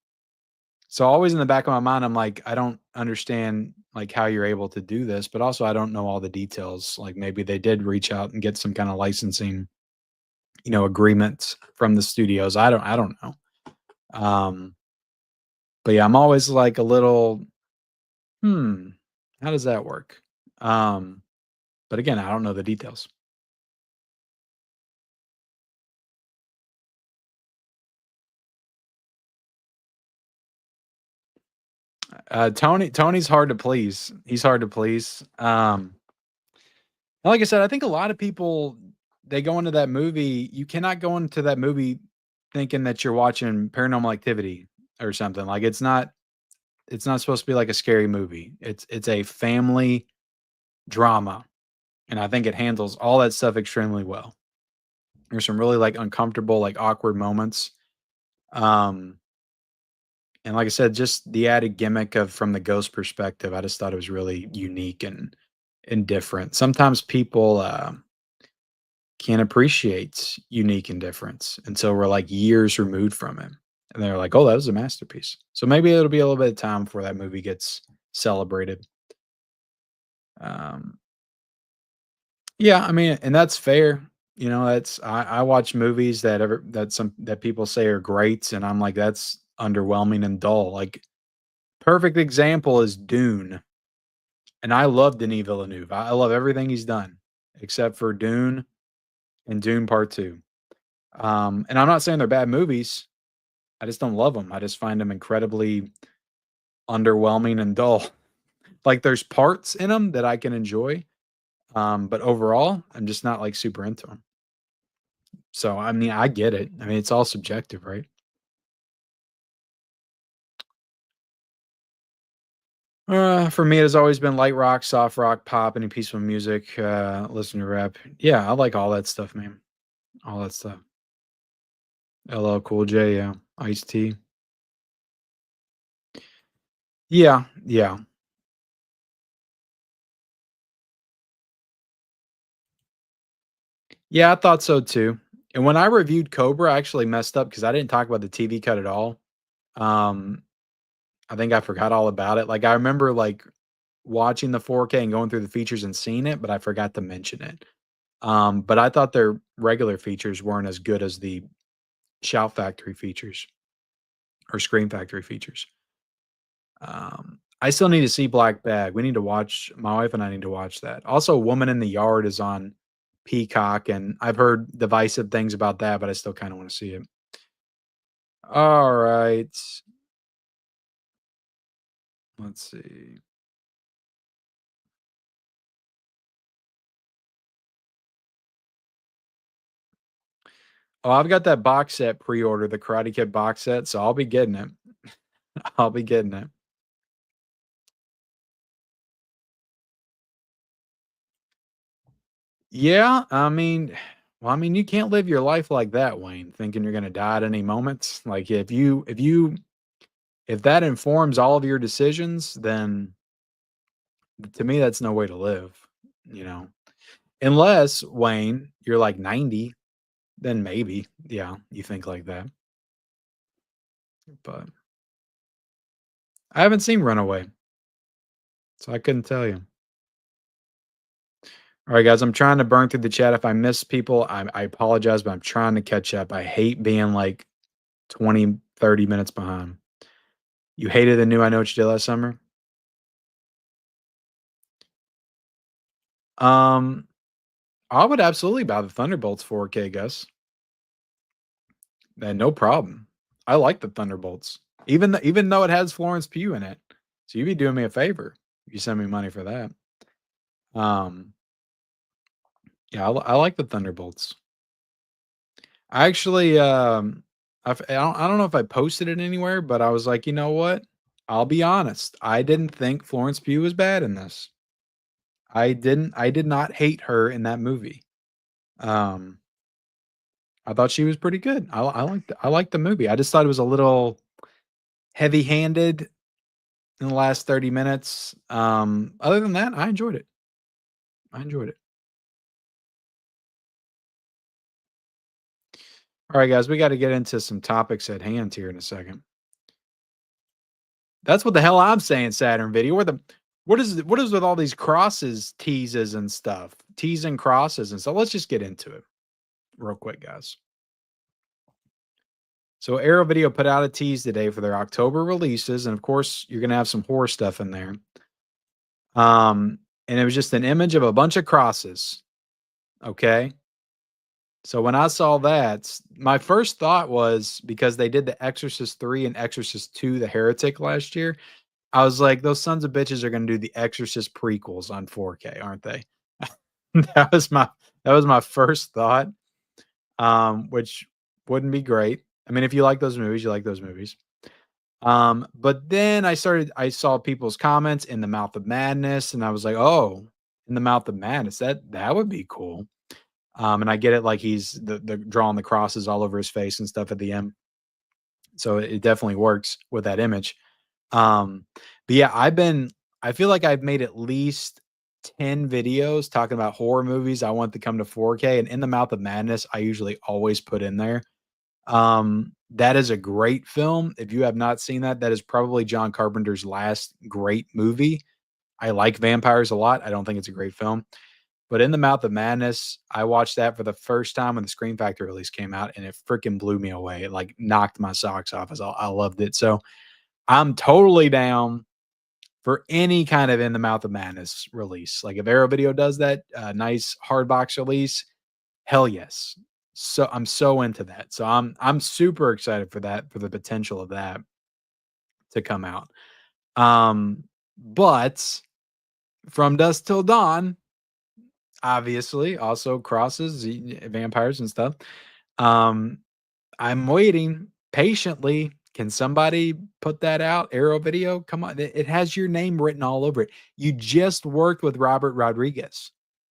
so always in the back of my mind, I'm like, I don't understand like how you're able to do this, but also I don't know all the details. Like maybe they did reach out and get some kind of licensing, agreements from the studios. I don't know. Um, but yeah, I'm always like a little, hmm, how does that work? Um, but again, I don't know the details. Tony's hard to please. He's hard to please. And like I said, I think a lot of people they go into that movie. You cannot go into that movie thinking that you're watching Paranormal Activity or something. Like it's not supposed to be like a scary movie. It's a family drama, and I think it handles all that stuff extremely well. There's some really like uncomfortable, like awkward moments. Um, and like I said, just the added gimmick of from the ghost perspective, I just thought it was really unique and different. Sometimes people can't appreciate unique and difference until we're like years removed from it. And they're like, oh, that was a masterpiece. So maybe it'll be a little bit of time before that movie gets celebrated. Um, yeah, I mean, and that's fair. That's I watch movies that people say are great, and I'm like, that's underwhelming and dull. Like perfect example is Dune. And I love Denis Villeneuve. I love everything he's done except for Dune and Dune Part 2. And I'm not saying they're bad movies. I just don't love them. I just find them incredibly underwhelming and dull. Like there's parts in them that I can enjoy, but overall, I'm just not like super into them. So I mean, I get it. I mean, it's all subjective, right? For me, it has always been light rock, soft rock, pop, any peaceful music. Listen to rap. Yeah, I like all that stuff, man. All that stuff. LL Cool J, yeah. Ice T. Yeah, yeah. Yeah, I thought so too. And when I reviewed Cobra, I actually messed up because I didn't talk about the TV cut at all. Um, I think I forgot all about it. Like I remember like watching the 4K and going through the features and seeing it, but I forgot to mention it. But I thought their regular features weren't as good as the Shout Factory features or Scream Factory features. I still need to see Black Bag. We need to watch my wife and I need to watch that. Also, Woman in the Yard is on Peacock, and I've heard divisive things about that, but I still kind of want to see it. All right. Let's see. Oh, I've got that box set pre-order, the Karate Kid box set, so I'll be getting it. I'll be getting it. Yeah, I mean, well, I mean, you can't live your life like that, Wayne, thinking you're gonna die at any moment. Like if that informs all of your decisions, then to me that's no way to live, you know. Unless, Wayne, you're like 90, then maybe, yeah, you think like that. But I haven't seen Runaway, so I couldn't tell you. All right, guys, I'm trying to burn through the chat. If I miss people, I apologize, but I'm trying to catch up. I hate being like 20, 30 minutes behind. You hated the new I Know What You Did Last Summer? Um, I would absolutely buy the Thunderbolts 4K, Gus. And no problem. I like the Thunderbolts, even though it has Florence Pugh in it. So you'd be doing me a favor if you send me money for that. Um, yeah, I like the Thunderbolts. I actually, I don't know if I posted it anywhere, but I was like, you know what? I'll be honest. I didn't think Florence Pugh was bad in this. I did not hate her in that movie. Um, I thought she was pretty good. I liked the movie. I just thought it was a little heavy-handed in the last 30 minutes. Other than that, I enjoyed it. I enjoyed it. All right, guys, we got to get into some topics at hand here in a second. That's what the hell I'm saying, Saturn video. What is with all these crosses, teases and stuff? Teas and crosses and stuff. Let's just get into it real quick, guys. So Arrow Video put out a tease today for their October releases, and of course, you're gonna have some horror stuff in there. And it was just an image of a bunch of crosses. Okay. So when I saw that, my first thought was, because they did The Exorcist 3 and Exorcist 2, The Heretic last year, I was like, those sons of bitches are going to do the Exorcist prequels on 4K, aren't they? that was my first thought, which wouldn't be great. I mean, if you like those movies, you like those movies. But then I saw people's comments in the Mouth of Madness, and I was like, oh, in the Mouth of Madness, that would be cool. And I get it, like he's the drawing the crosses all over his face and stuff at the end. So it definitely works with that image. But yeah, I feel like I've made at least 10 videos talking about horror movies I want to come to 4K. And in the Mouth of Madness, I usually always put in there. That is a great film. If you have not seen that, that is probably John Carpenter's last great movie. I like vampires a lot. I don't think it's a great film. But in the Mouth of Madness, I watched that for the first time when the Scream Factory release came out, and it freaking blew me away. It like knocked my socks off. I loved it. So I'm totally down for any kind of in the Mouth of Madness release. Like if Arrow Video does that nice hard box release, hell yes. So I'm so into that. So I'm super excited for that, for the potential of that to come out. But From Dusk Till Dawn, obviously, also crosses vampires and stuff. I'm waiting patiently. Can somebody put that out? Arrow Video, come on! It has your name written all over it. You just worked with Robert Rodriguez.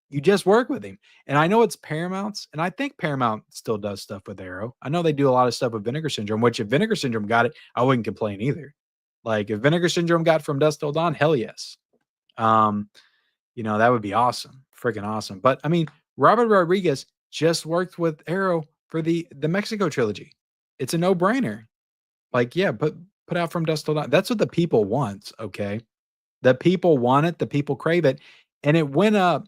You just worked with him, and I know it's Paramount's, and I think Paramount still does stuff with Arrow. I know they do a lot of stuff with Vinegar Syndrome. Which, if Vinegar Syndrome got it, I wouldn't complain either. Like if Vinegar Syndrome got From Dusk Till Dawn, hell yes. That would be awesome. Freaking awesome. But I mean, Robert Rodriguez just worked with Arrow for the Mexico trilogy. It's a no-brainer. Like, yeah, put out From Dusk Till Dawn. That's what the people want, okay? The people want it, the people crave it. And it went up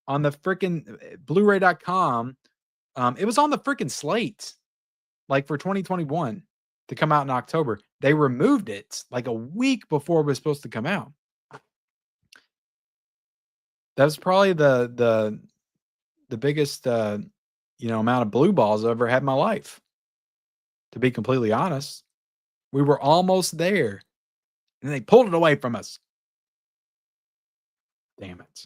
on the freaking Blu-ray.com. It was on the freaking slate, like for 2021 to come out in October. They removed it like a week before it was supposed to come out. That was probably the biggest amount of blue balls I've ever had in my life. To be completely honest, we were almost there, and they pulled it away from us. Damn it!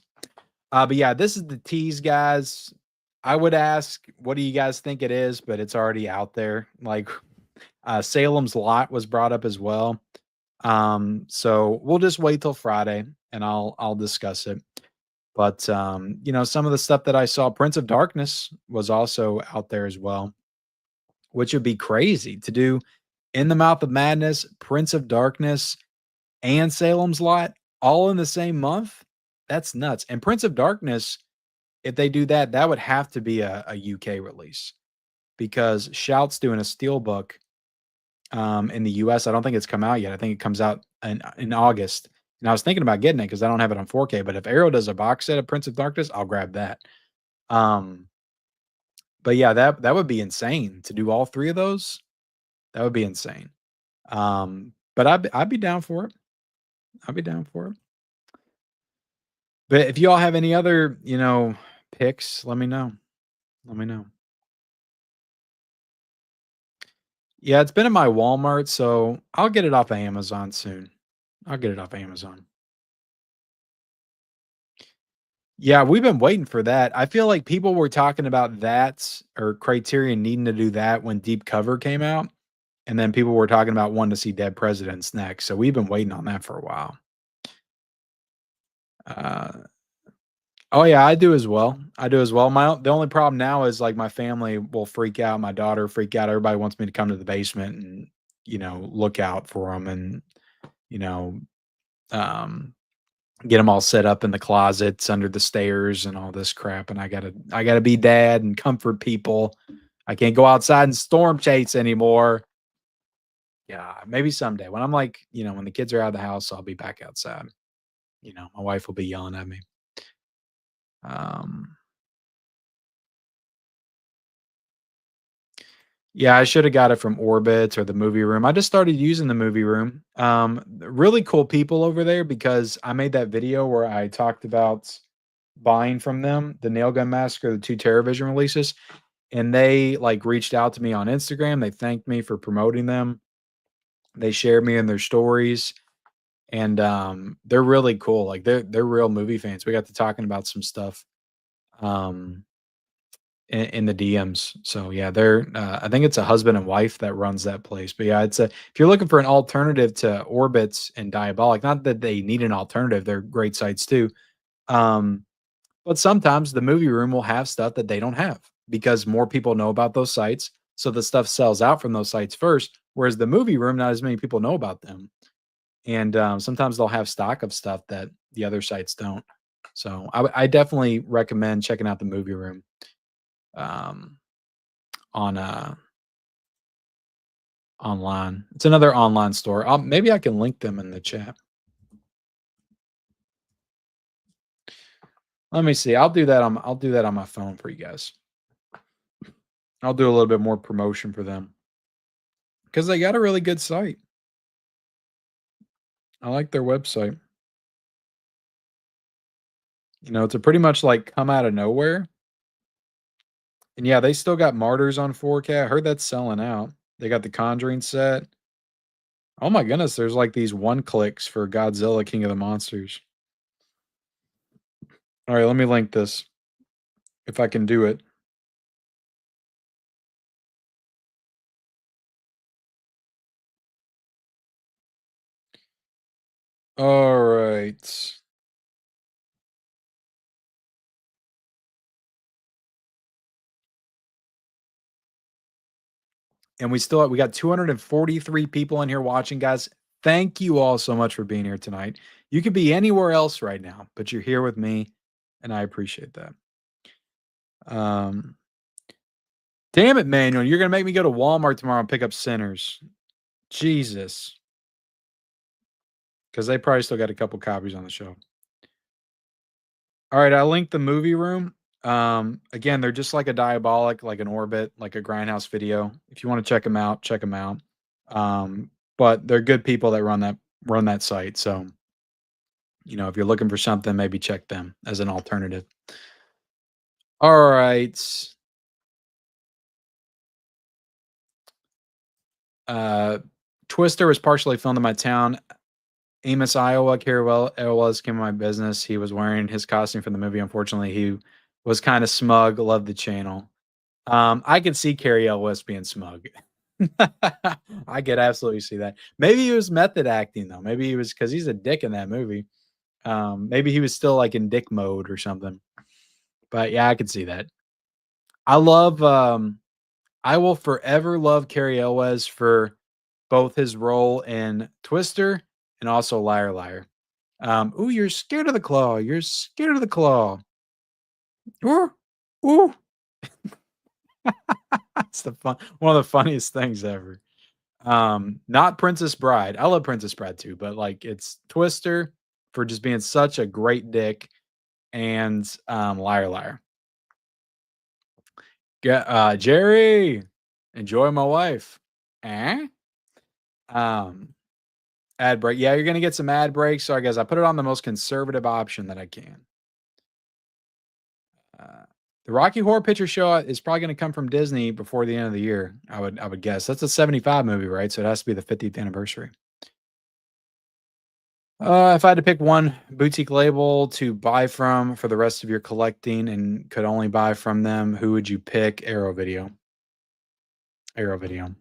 But yeah, this is the tease, guys. I would ask, what do you guys think it is? But it's already out there. Like Salem's Lot was brought up as well. So we'll just wait till Friday, and I'll discuss it. But some of the stuff that I saw, Prince of Darkness was also out there as well, which would be crazy to do In the Mouth of Madness, Prince of Darkness, and Salem's Lot all in the same month. That's nuts. And Prince of Darkness, if they do that, that would have to be a UK release, because Shout's doing a steelbook in the US. I don't think it's come out yet. I think it comes out in August. And I was thinking about getting it because I don't have it on 4K. But if Arrow does a box set of Prince of Darkness, I'll grab that. But yeah, that would be insane to do all three of those. That would be insane. But I'd be down for it. I'd be down for it. But if y'all have any other, picks, let me know. Let me know. Yeah, it's been in my Walmart, so I'll get it off of Amazon soon. I'll get it off Amazon. Yeah, we've been waiting for that. I feel like people were talking about that, or Criterion needing to do that, when Deep Cover came out. And then people were talking about wanting to see Dead Presidents next. So we've been waiting on that for a while. Oh yeah, I do as well. I do as well. The only problem now is like my family will freak out, my daughter freak out. Everybody wants me to come to the basement and look out for them and you know um get them all set up in the closets under the stairs and all this crap. And I gotta be dad and comfort people. I can't go outside and storm chase anymore. Yeah, maybe someday when I'm like, when the kids are out of the house, I'll be back outside. My wife will be yelling at me. Um, yeah, I should have got it from Orbit or the movie room. I just started using the movie room. Really cool people over there because I made that video where I talked about buying from them the Nail Gun Massacre, the two TerraVision releases, and they like reached out to me on Instagram. They thanked me for promoting them. They shared me in their stories, and they're really cool. Like they're real movie fans. We got to talking about some stuff. Um, in the DMs. So yeah, they're I think it's a husband and wife that runs that place. But yeah, it's a if you're looking for an alternative to Orbits and Diabolic, not that they need an alternative, they're great sites too. Um, but sometimes the movie room will have stuff that they don't have because more people know about those sites. So the stuff sells out from those sites first, whereas the movie room, not as many people know about them. And sometimes they'll have stock of stuff that the other sites don't. So I definitely recommend checking out the movie room. Um, on online. It's another online store. Maybe I can link them in the chat. Let me see. I'll do that on my phone for you guys. I'll do a little bit more promotion for them because they got a really good site. I like their website. It's a pretty much like come out of nowhere. And yeah, they still got Martyrs on 4K. I heard that's selling out. They got the Conjuring set. Oh my goodness, there's like these one clicks for Godzilla King of the Monsters. All right, let me link this if I can do it. All right. And we got 243 people in here watching, guys. Thank you all so much for being here tonight. You could be anywhere else right now, but you're here with me, and I appreciate that. Um, damn it, Manuel, you're gonna make me go to Walmart tomorrow and pick up Sinners. Jesus, because they probably still got a couple copies on the shelf. All right, I linked the movie room. Again, they're just like a Diabolic, like an Orbit, like a Grindhouse video. If you want to check them out, check them out. But they're good people that run that site. So, if you're looking for something, maybe check them as an alternative. All right. Twister was partially filmed in my town, Amos, Iowa. Carol Elwes came to my business. He was wearing his costume from the movie. Unfortunately, he was kind of smug. Loved the channel. I could see Carrie Elwes being smug. I could absolutely see that. Maybe he was method acting though. Maybe he was because he's a dick in that movie. Maybe he was still like in dick mode or something. But yeah, I could see that. I love. I will forever love Carrie Elwes for both his role in Twister and also Liar Liar. Ooh, you're scared of the claw. You're scared of the claw. Ooh, ooh. That's one of the funniest things ever. Not Princess Bride. I love Princess Bride too, but like it's Twister for just being such a great dick and Liar Liar. Jerry, enjoy my wife. Eh? Um, ad break. Yeah, you're gonna get some ad breaks. Sorry, guys. I put it on the most conservative option that I can. The Rocky Horror Picture Show is probably going to come from Disney before the end of the year. I would guess. That's a 75 movie, right? So it has to be the 50th anniversary. If I had to pick one boutique label to buy from for the rest of your collecting and could only buy from them, who would you pick? Arrow Video. Arrow Video.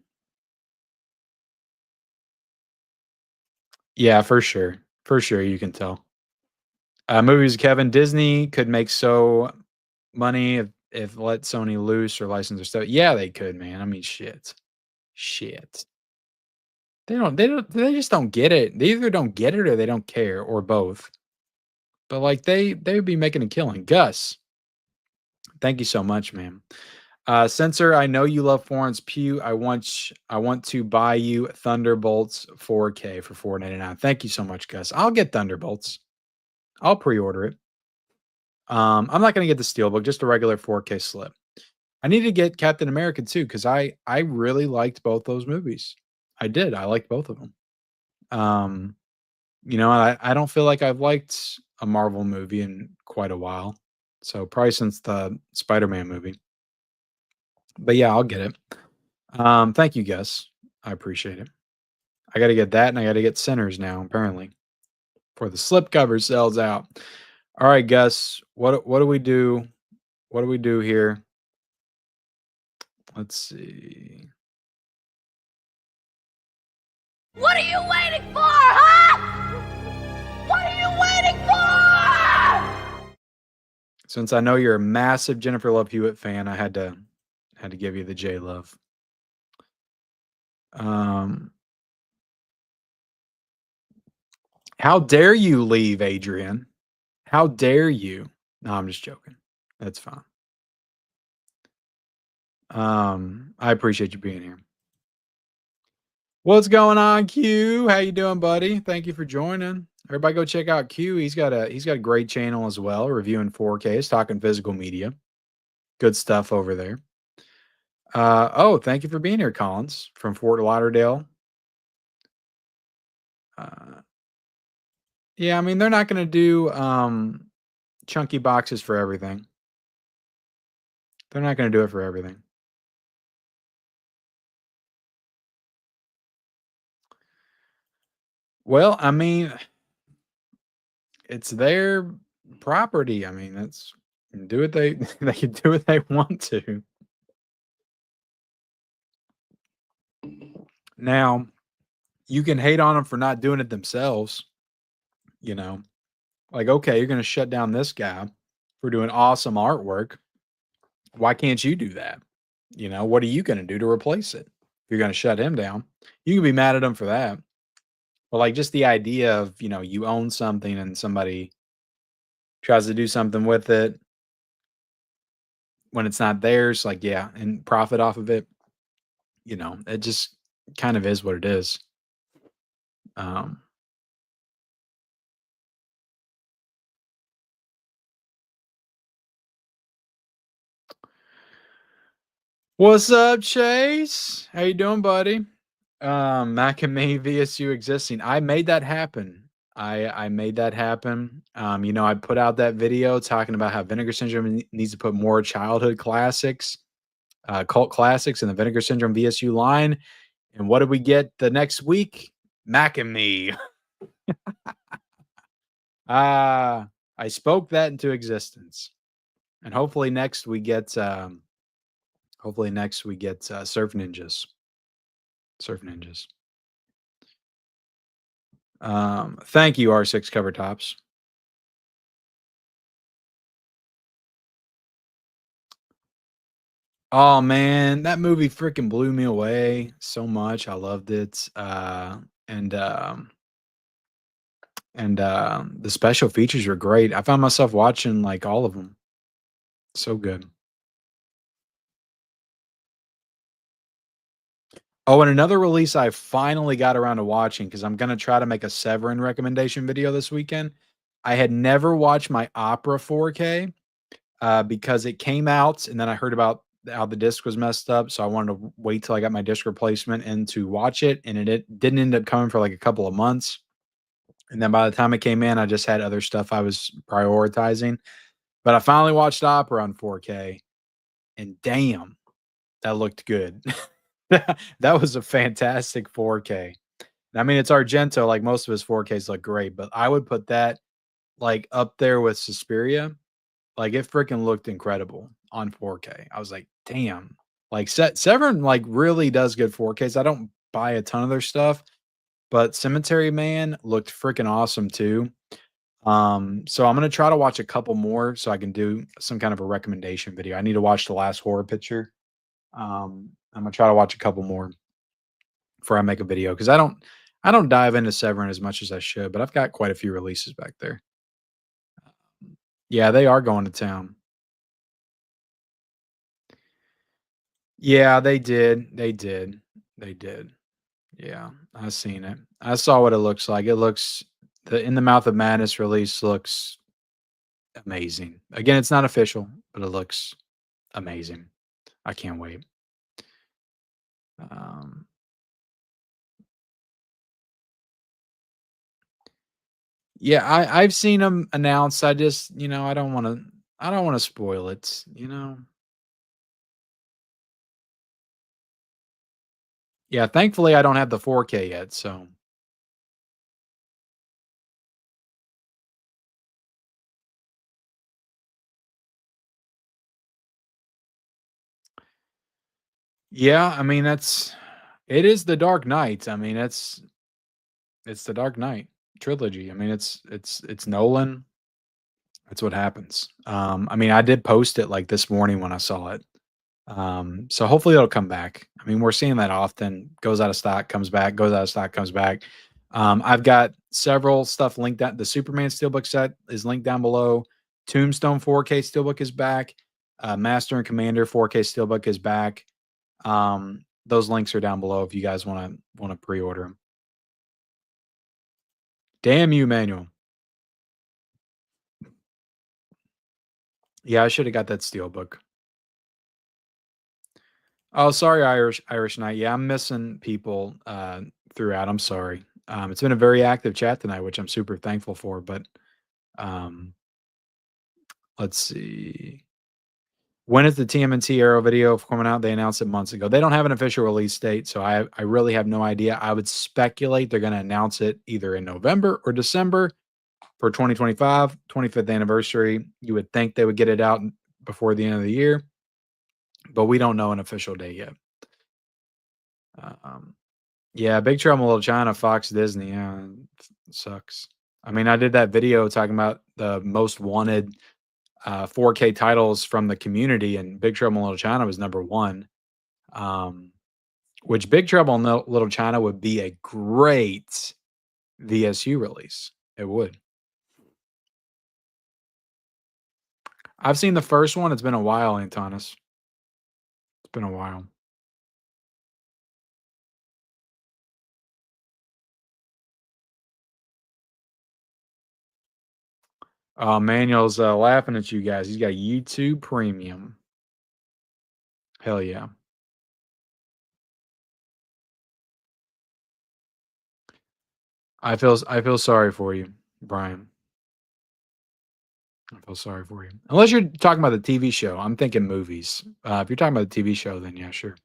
Yeah, for sure. For sure, you can tell. Movies, Kevin. Disney could make so money if let Sony loose or license their stuff. Yeah, they could, man. I mean, shit. They just don't get it. They either don't get it or they don't care, or both. But like they would be making a killing. Gus, thank you so much, man. Sensor, I know you love Florence Pugh. I want to buy you Thunderbolts 4K for $4.99. Thank you so much, Gus. I'll get Thunderbolts. I'll pre-order it. I'm not gonna get the Steelbook, just a regular 4K slip. I need to get Captain America too, because I really liked both those movies. I did. I liked both of them. I don't feel like I've liked a Marvel movie in quite a while. So probably since the Spider-Man movie. But yeah, I'll get it. Thank you, Gus. I appreciate it. I got to get that, and I got to get Sinners now, apparently, before the slipcover sells out. All right, Gus. What do we do? What do we do here? Let's see. What are you waiting for, huh? What are you waiting for? Since I know you're a massive Jennifer Love Hewitt fan, I had to give you the J Love. How dare you leave, Adrian? How dare you? No, I'm just joking. That's fine. I appreciate you being here. What's going on, Q? How you doing, buddy? Thank you for joining. Everybody go check out Q. He's got a great channel as well, reviewing 4Ks, talking physical media. Good stuff over there. Thank you for being here, Collins, from Fort Lauderdale. Yeah, I mean, they're not going to do chunky boxes for everything. They're not going to do it for everything. Well, I mean, it's their property. I mean, that's do what they can do what they want to. Now, you can hate on them for not doing it themselves. Like, okay, you're going to shut down this guy for doing awesome artwork. Why can't you do that? What are you going to do to replace it? If you're going to shut him down, you can be mad at him for that. But like, just the idea of, you own something and somebody tries to do something with it when it's not theirs, like, yeah, and profit off of it, it just kind of is what it is. What's up, Chase? How you doing, buddy? Mac and me VSU existing. I made that happen. I made that happen. I put out that video talking about how Vinegar Syndrome needs to put more childhood classics, cult classics in the Vinegar Syndrome VSU line. And what did we get the next week? Mac and me. I spoke that into existence. And hopefully next we get Surf Ninjas. Surf Ninjas. Thank you, R6 Cover Tops. Oh man, that movie freaking blew me away so much. I loved it. And the special features were great. I found myself watching like all of them. So good. Oh, and another release I finally got around to watching, because I'm going to try to make a Severin recommendation video this weekend. I had never watched my Opera 4K because it came out and then I heard about how the disc was messed up. So I wanted to wait till I got my disc replacement and to watch it. And it didn't end up coming for like a couple of months. And then by the time it came in, I just had other stuff I was prioritizing. But I finally watched Opera on 4K. And damn, that looked good. That was a fantastic 4K. I mean, it's Argento, like most of his 4Ks look great, but I would put that like up there with Suspiria. Like it freaking looked incredible on 4K. I was like, damn. Like Severn like really does good 4Ks. I don't buy a ton of their stuff, but Cemetery Man looked freaking awesome too. So I'm gonna try to watch a couple more so I can do some kind of a recommendation video. I need to watch The Last Horror Picture. I'm gonna try to watch a couple more before I make a video because I don't dive into Severin as much as I should, but I've got quite a few releases back there. Yeah, they are going to town. Yeah, they did. They did. They did. Yeah, I seen it. I saw what it looks like. It looks the In the Mouth of Madness release looks amazing. Again, it's not official, but it looks amazing. I can't wait. Um, yeah, I've seen them announced. I just, I don't want to spoil it. Yeah, thankfully I don't have the 4K yet, so yeah, I mean it is the Dark Knight. I mean, it's the Dark Knight trilogy. I mean, it's Nolan. That's what happens. I mean, I did post it like this morning when I saw it. So hopefully it'll come back. I mean, we're seeing that often. Goes out of stock, comes back, goes out of stock, comes back. I've got several stuff linked out. The Superman Steelbook set is linked down below. Tombstone 4K Steelbook is back. Master and Commander 4K Steelbook is back. Those links are down below if you guys want to pre-order them. Damn you, Manuel. Yeah, I should have got that Steelbook. Oh, sorry, Irish Knight. Yeah, I'm missing people throughout. I'm sorry. It's been a very active chat tonight, which I'm super thankful for. But um, let's see. When is the TMNT Arrow video coming out? They announced it months ago. They don't have an official release date, so I really have no idea. I would speculate they're going to announce it either in November or December for 2025, 25th anniversary. You would think they would get it out before the end of the year, but we don't know an official date yet. Yeah, Big Trouble in Little China, Fox, Disney. Yeah, sucks. I mean, I did that video talking about the most wanted 4K titles from the community, and Big Trouble in Little China was number one. Which Big Trouble in Little China would be a great VSU release. It would. I've seen the first one. It's been a while, Antonis. It's been a while. Manuel's laughing at you guys. He's got YouTube Premium. Hell yeah. I feel sorry for you, Brian. I feel sorry for you. Unless you're talking about the TV show. I'm thinking movies. If you're talking about the TV show, then yeah, sure.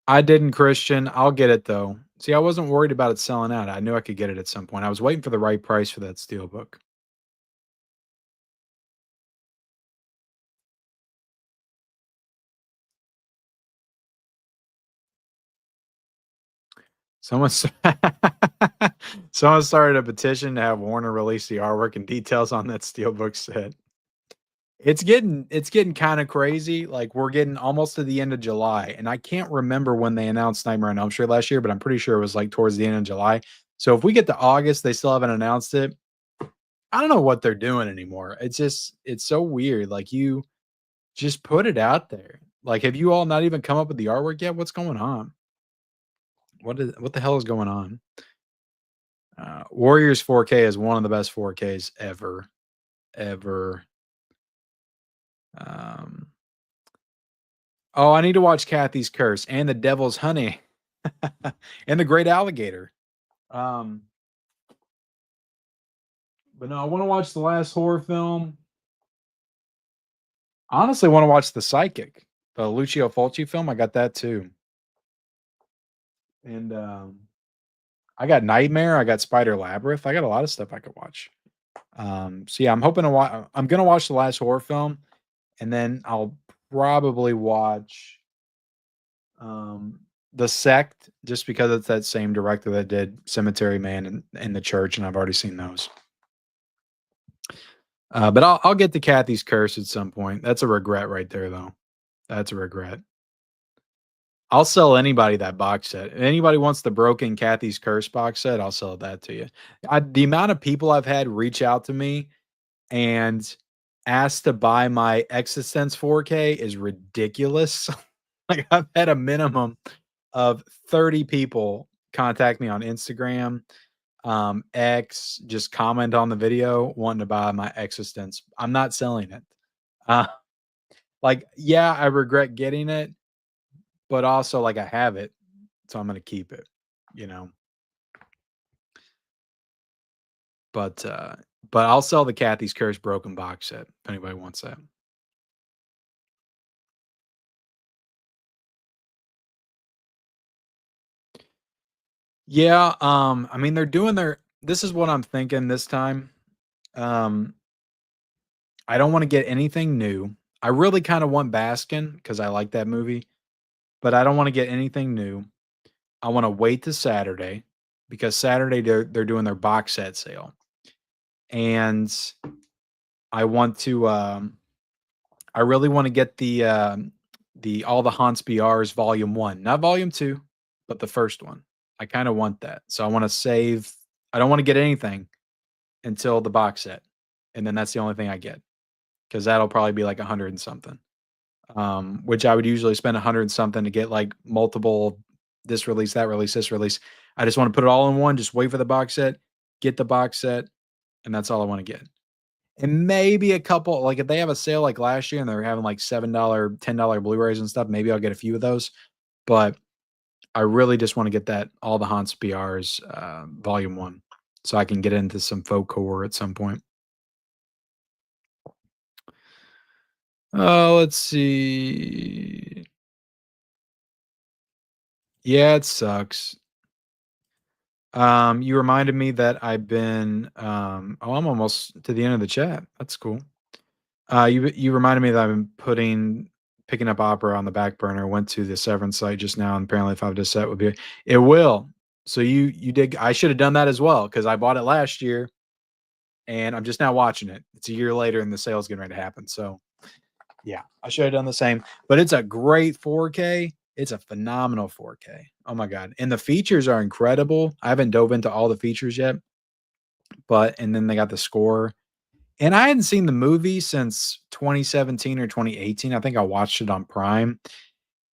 I didn't, Christian. I'll get it though. See, I wasn't worried about it selling out. I knew I could get it at some point. I was waiting for the right price for that steelbook. Someone someone started a petition to have Warner release the artwork and details on that steelbook set. It's getting kind of crazy. Like we're getting almost to the end of July, and I can't remember when they announced Nightmare on Elm Street last year, but I'm pretty sure it was like towards the end of July. So if we get to August, they still haven't announced it. I don't know what they're doing anymore. It's so weird. Like you just put it out there. Like have you all not even come up with the artwork yet? What's going on? What the hell is going on? Warriors 4K is one of the best 4Ks ever. Ever. Oh, I need to watch Kathy's Curse and The Devil's Honey and The Great Alligator. But no, I want to watch the last horror film. I honestly want to watch The Psychic, the Lucio Fulci film. I got that too. And I got Nightmare. I got Spider Labyrinth. I got a lot of stuff I could watch. So yeah, I'm hoping to watch. I'm gonna watch the last horror film, and then I'll probably watch The Sect, just because it's that same director that did Cemetery Man and The Church, and I've already seen those. But I'll get to Kathy's Curse at some point. That's a regret right there, though. That's a regret. I'll sell anybody that box set. If anybody wants the broken Kathy's Curse box set, I'll sell that to you. The amount of people I've had reach out to me and ask to buy my Existence 4K is ridiculous. Like, I've had a minimum of 30 people contact me on Instagram, X, just comment on the video wanting to buy my Existence. I'm not selling it. Like, yeah, I regret getting it, but also like I have it, so I'm gonna keep it, you know. But I'll sell the Kathy's Curse broken box set if anybody wants that. Yeah, I mean they're doing this is what I'm thinking this time. Um I don't want to get anything new. I really kind of want Baskin because I like that movie, but I don't want to get anything new. I want to wait to Saturday because Saturday they're doing their box set sale. And I want to I really want to get the All the Haunts BRs volume 1, not volume 2, but the first one. I kind of want that. So I want to save I don't want to get anything until the box set. And then that's the only thing I get. Cuz that'll probably be like 100 and something. Which I would usually spend 100 and something to get like multiple this release, that release, this release. I just want to put it all in one, just wait for the box set, get the box set, and that's all I want to get. And maybe a couple, like if they have a sale like last year and they're having like $7, $10 Blu-rays and stuff, maybe I'll get a few of those. But I really just want to get that All the Haunts BRs volume 1 so I can get into some folk horror at some point. Oh, let's see. Yeah, it sucks. You reminded me that I've been I'm almost to the end of the chat. That's cool. You reminded me that I've been picking up opera on the back burner. Went to the Severn site just now, and apparently 5 to set would be it will. So you did I should have done that as well because I bought it last year and I'm just now watching it. It's a year later and the sale's getting ready to happen. So yeah, I should have done the same. But it's a great 4K. It's a phenomenal 4K. Oh my god. And the features are incredible. I haven't dove into all the features yet. And then they got the score. And I hadn't seen the movie since 2017 or 2018. I think I watched it on Prime.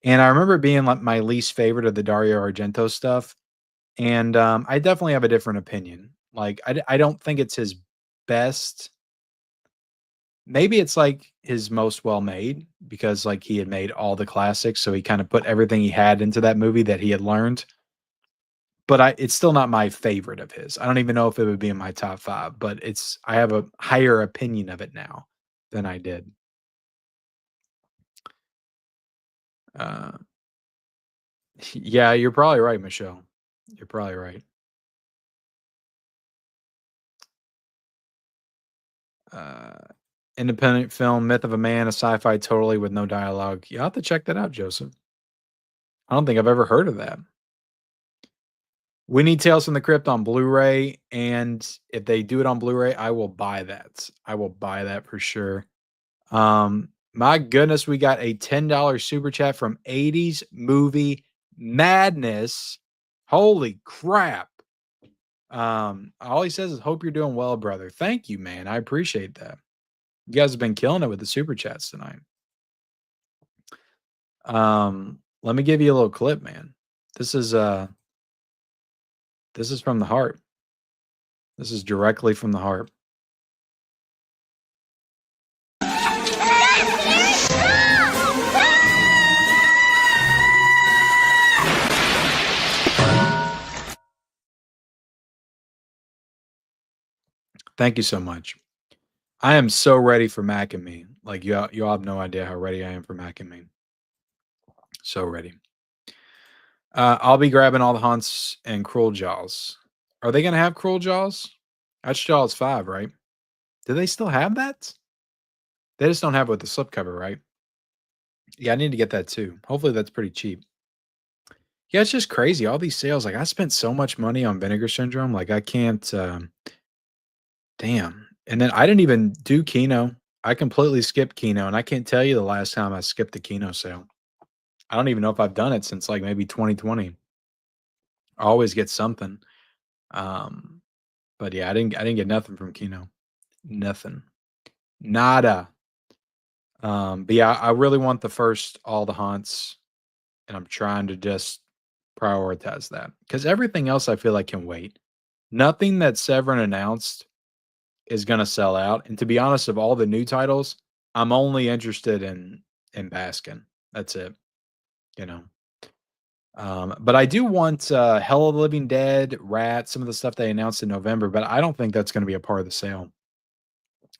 And I remember it being like my least favorite of the Dario Argento stuff. And I definitely have a different opinion. Like, I don't think it's his best. Maybe it's like his most well made because like he had made all the classics. So he kind of put everything he had into that movie that he had learned. But it's still not my favorite of his. I don't even know if it would be in my top 5, but I have a higher opinion of it now than I did. Yeah, you're probably right, Michelle. You're probably right. Independent film, Myth of a Man, a sci-fi totally with no dialogue. You have to check that out, Joseph. I don't think I've ever heard of that. We need Tales from the Crypt on Blu-ray, and if they do it on Blu-ray, I will buy that. I will buy that for sure. My goodness, we got a $10 super chat from 80s Movie Madness. Holy crap. All he says is, hope you're doing well, brother. Thank you, man. I appreciate that. You guys have been killing it with the super chats tonight. Let me give you a little clip, man. This is from the heart. This is directly from the heart. Thank you so much. I am so ready for Mac and Me. Like you all have no idea how ready I am for Mac and Me. So ready. I'll be grabbing All the Haunts and Cruel Jaws. Are they gonna have Cruel Jaws? That's Jaws 5, right? Do they still have that? They just don't have it with the slipcover, right? Yeah, I need to get that too. Hopefully that's pretty cheap. Yeah, it's just crazy. All these sales, like I spent so much money on Vinegar Syndrome, like I can't. Damn. And then I didn't even do Kino. I completely skipped Kino, and I can't tell you the last time I skipped a Kino sale. I don't even know if I've done it since like maybe 2020. I always get something. Um, but yeah, I didn't get nothing from Kino. Nothing. Nada. But yeah, I really want the first all the haunts, and I'm trying to just prioritize that because everything else I feel like can wait. Nothing that Severin announced is gonna sell out. And to be honest, of all the new titles, I'm only interested in Baskin. That's it. You know. But I do want Hell of the Living Dead, Rat, some of the stuff they announced in November, but I don't think that's going to be a part of the sale.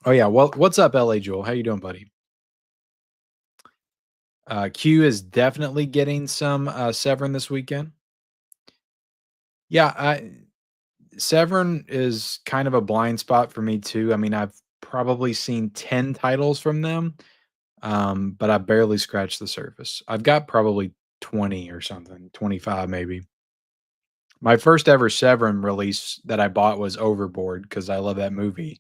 Oh yeah, well, what's up, LA Jewel? How you doing, buddy? Q is definitely getting some Severn this weekend. Yeah, Severn is kind of a blind spot for me too. I mean, I've probably seen 10 titles from them, but I barely scratched the surface. I've got probably 20 or something, 25 maybe. My first ever Severin release that I bought was Overboard because I love that movie.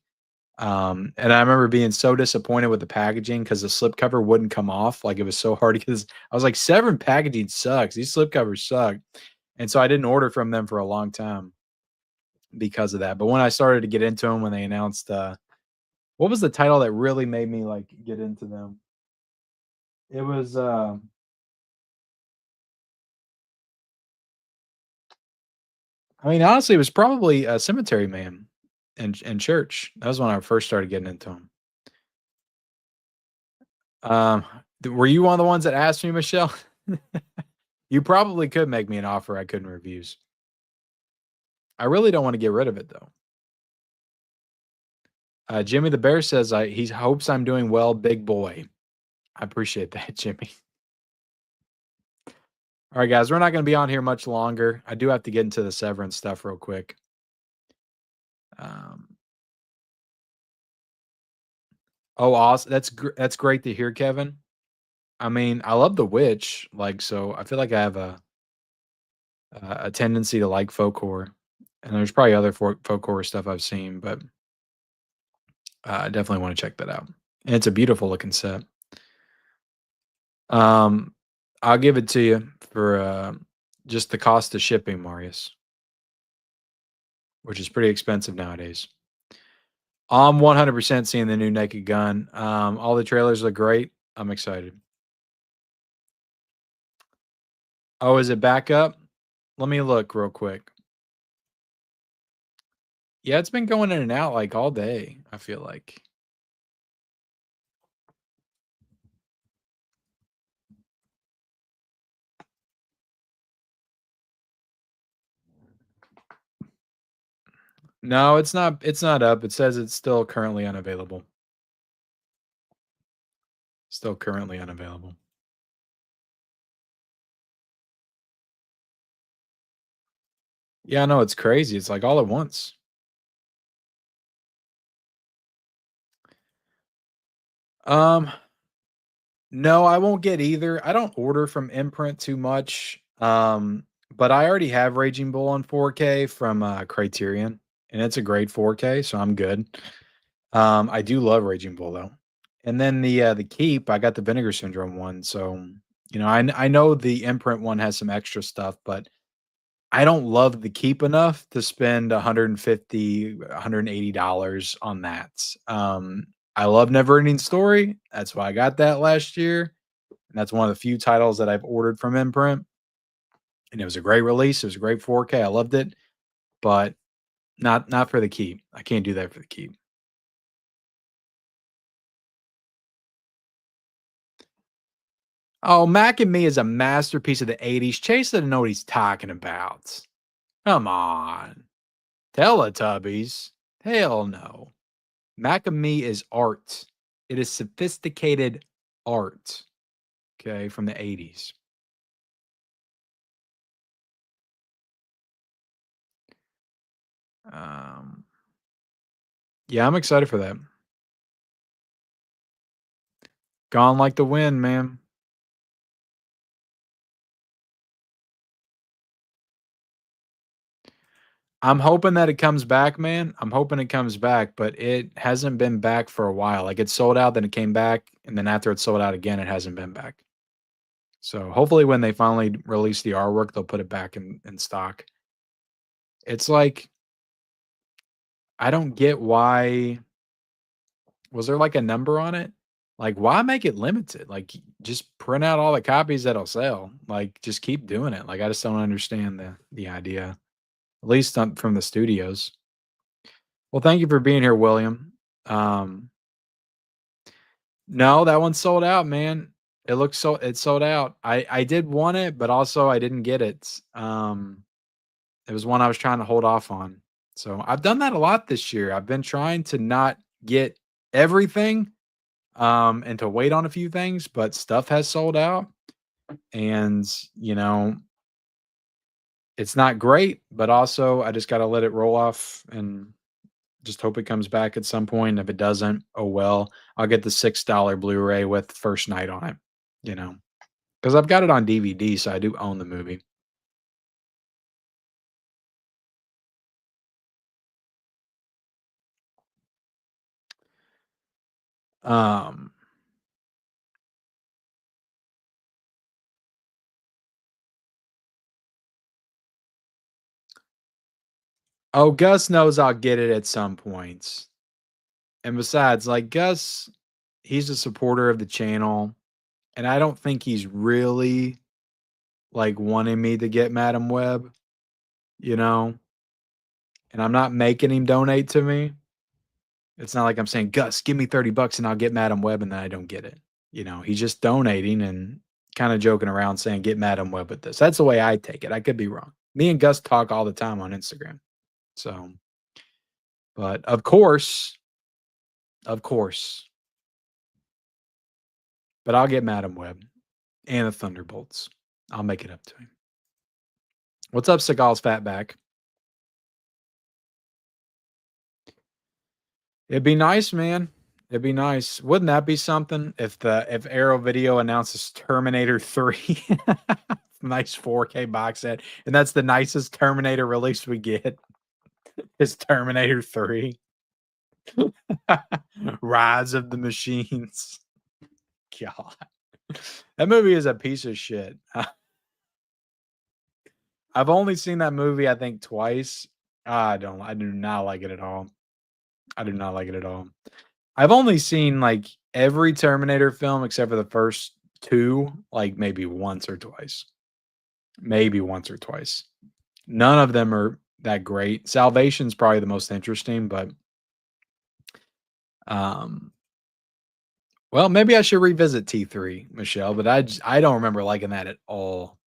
And I remember being so disappointed with the packaging because the slipcover wouldn't come off. Like it was so hard because I was like, Severin packaging sucks. These slipcovers suck. And so I didn't order from them for a long time because of that. But when I started to get into them, when they announced, what was the title that really made me like get into them? It was, I mean, honestly, it was probably Cemetery Man and Church. That was when I first started getting into them. Were you one of the ones that asked me, Michelle? You probably could make me an offer I couldn't refuse. I really don't want to get rid of it though. Jimmy the Bear says he hopes I'm doing well, big boy. I appreciate that, Jimmy. All right, guys, we're not going to be on here much longer. I do have to get into the Severance stuff real quick. Um, oh, awesome! That's great to hear, Kevin. I mean, I love The Witch, like so. I feel like I have a tendency to like folk horror, and there's probably other folk horror stuff I've seen, but I definitely want to check that out. And it's a beautiful looking set. Um, I'll give it to you for just the cost of shipping, Marius, which is pretty expensive nowadays. I'm 100% seeing the new Naked Gun. All the trailers look great. I'm excited. Oh, is it back up? Let me look real quick. Yeah, it's been going in and out like all day, I feel like. No, it's not up. It says it's still currently unavailable. Still currently unavailable. Yeah, I know it's crazy. It's like all at once. Um, no, I won't get either. I don't order from Imprint too much. But I already have Raging Bull on 4K from Criterion, and it's a great 4K, so I'm good. I do love Raging Bull though. And then the Keep, I got the Vinegar Syndrome one, so I know the Imprint one has some extra stuff, but I don't love the Keep enough to spend 150, $180 on that. I love Never Ending Story. That's why I got that last year. And that's one of the few titles that I've ordered from Imprint. And it was a great release. It was a great 4K. I loved it, but not for the Keep. I can't do that for the Keep. Oh, Mac and Me is a masterpiece of the 80s. Chase doesn't know what he's talking about. Come on. Teletubbies? Hell no. Mac and Me is art. It is sophisticated art. Okay, from the 80s. Um, yeah, I'm excited for that. Gone like the wind, man. I'm hoping that it comes back, man. I'm hoping it comes back, but it hasn't been back for a while. Like, it sold out, then it came back, and then after it sold out again, it hasn't been back. So hopefully when they finally release the artwork, they'll put it back in stock. It's like, I don't get why. Was there like a number on it? Like, why make it limited? Like, just print out all the copies that'll sell. Like, just keep doing it. Like, I just don't understand the idea, at least from the studios. Well, thank you for being here, William. Um, no, that one sold out, man. It sold out. I did want it, but also I didn't get it. It was one I was trying to hold off on. So I've done that a lot this year. I've been trying to not get everything, and to wait on a few things, but stuff has sold out. And, it's not great, but also I just gotta let it roll off and just hope it comes back at some point. If it doesn't, oh well. I'll get the $6 Blu-ray with First Night on it, because I've got it on DVD, so I do own the movie. Um, oh, Gus knows I'll get it at some point. And besides, like, Gus, he's a supporter of the channel, and I don't think he's really like wanting me to get Madam Web, you know, and I'm not making him donate to me. It's not like I'm saying, Gus, give me $30 and I'll get Madam Web, and then I don't get it. He's just donating and kind of joking around saying, get Madam Web with this. That's the way I take it. I could be wrong. Me and Gus talk all the time on Instagram. So, but of course, but I'll get Madam Web and the Thunderbolts. I'll make it up to him. What's up, Seagal's Fatback? It'd be nice, man. It'd be nice. Wouldn't that be something if Arrow Video announces Terminator 3? Nice 4K box set. And that's the nicest Terminator release we get. Is Terminator 3. Rise of the Machines. God. That movie is a piece of shit. I've only seen that movie, I think, twice. I do not like it at all. I do not like it at all. I've only seen like every Terminator film except for the first two, like maybe once or twice. Maybe once or twice. None of them are that great. Salvation's probably the most interesting, but well, maybe I should revisit T3, Michelle, but I don't remember liking that at all.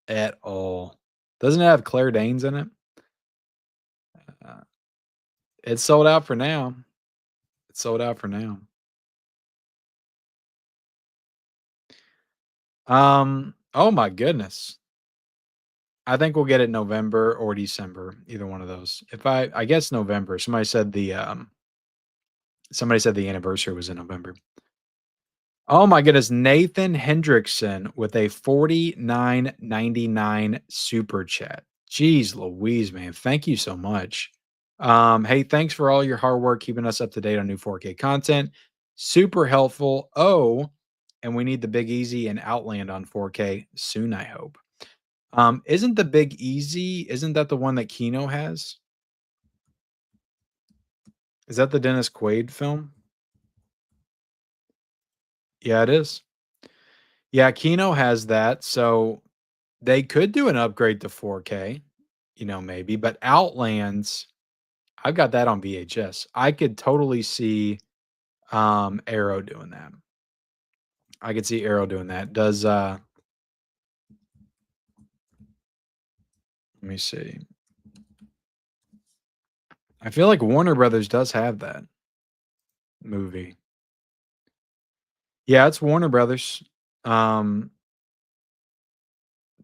At all. Doesn't it have Claire Danes in it? It's sold out for now. It's sold out for now. Oh my goodness. I think we'll get it November or December, either one of those. I guess November. Somebody said the anniversary was in November. Oh my goodness, Nathan Hendrickson with a $49.99 super chat. Jeez Louise, man. Thank you so much. Hey, thanks for all your hard work keeping us up to date on new 4K content. Super helpful. Oh, and we need the Big Easy and Outland on 4K soon, I hope. Isn't the Big Easy, isn't that the one that Kino has? Is that the Dennis Quaid film? Yeah, it is. Yeah, Kino has that. So they could do an upgrade to 4K, maybe, but Outlands, I've got that on VHS. I could totally see Arrow doing that. I could see Arrow doing that. Does let me see. I feel like Warner Brothers does have that movie. Yeah, it's Warner Brothers. So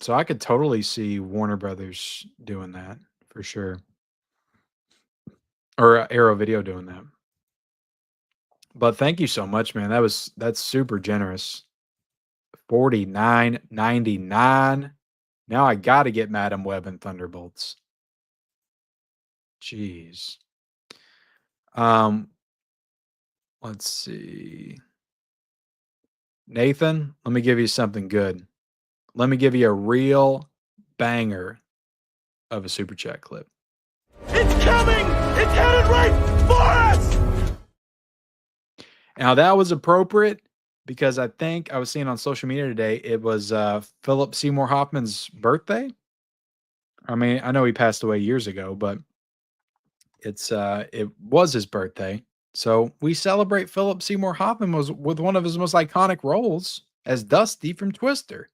I could totally see Warner Brothers doing that for sure. Or Arrow Video doing that. But thank you so much, man. That's super generous. $49.99. Now I got to get Madam Web and Thunderbolts. Jeez. Um, let's see. Nathan, let me give you something good. Let me give you a real banger of a super chat clip. It's coming! It's headed right for us! Now that was appropriate because I think I was seeing on social media today it was Philip Seymour Hoffman's birthday. I mean, I know he passed away years ago, but it was his birthday. So we celebrate Philip Seymour Hoffman was with one of his most iconic roles as Dusty from Twister.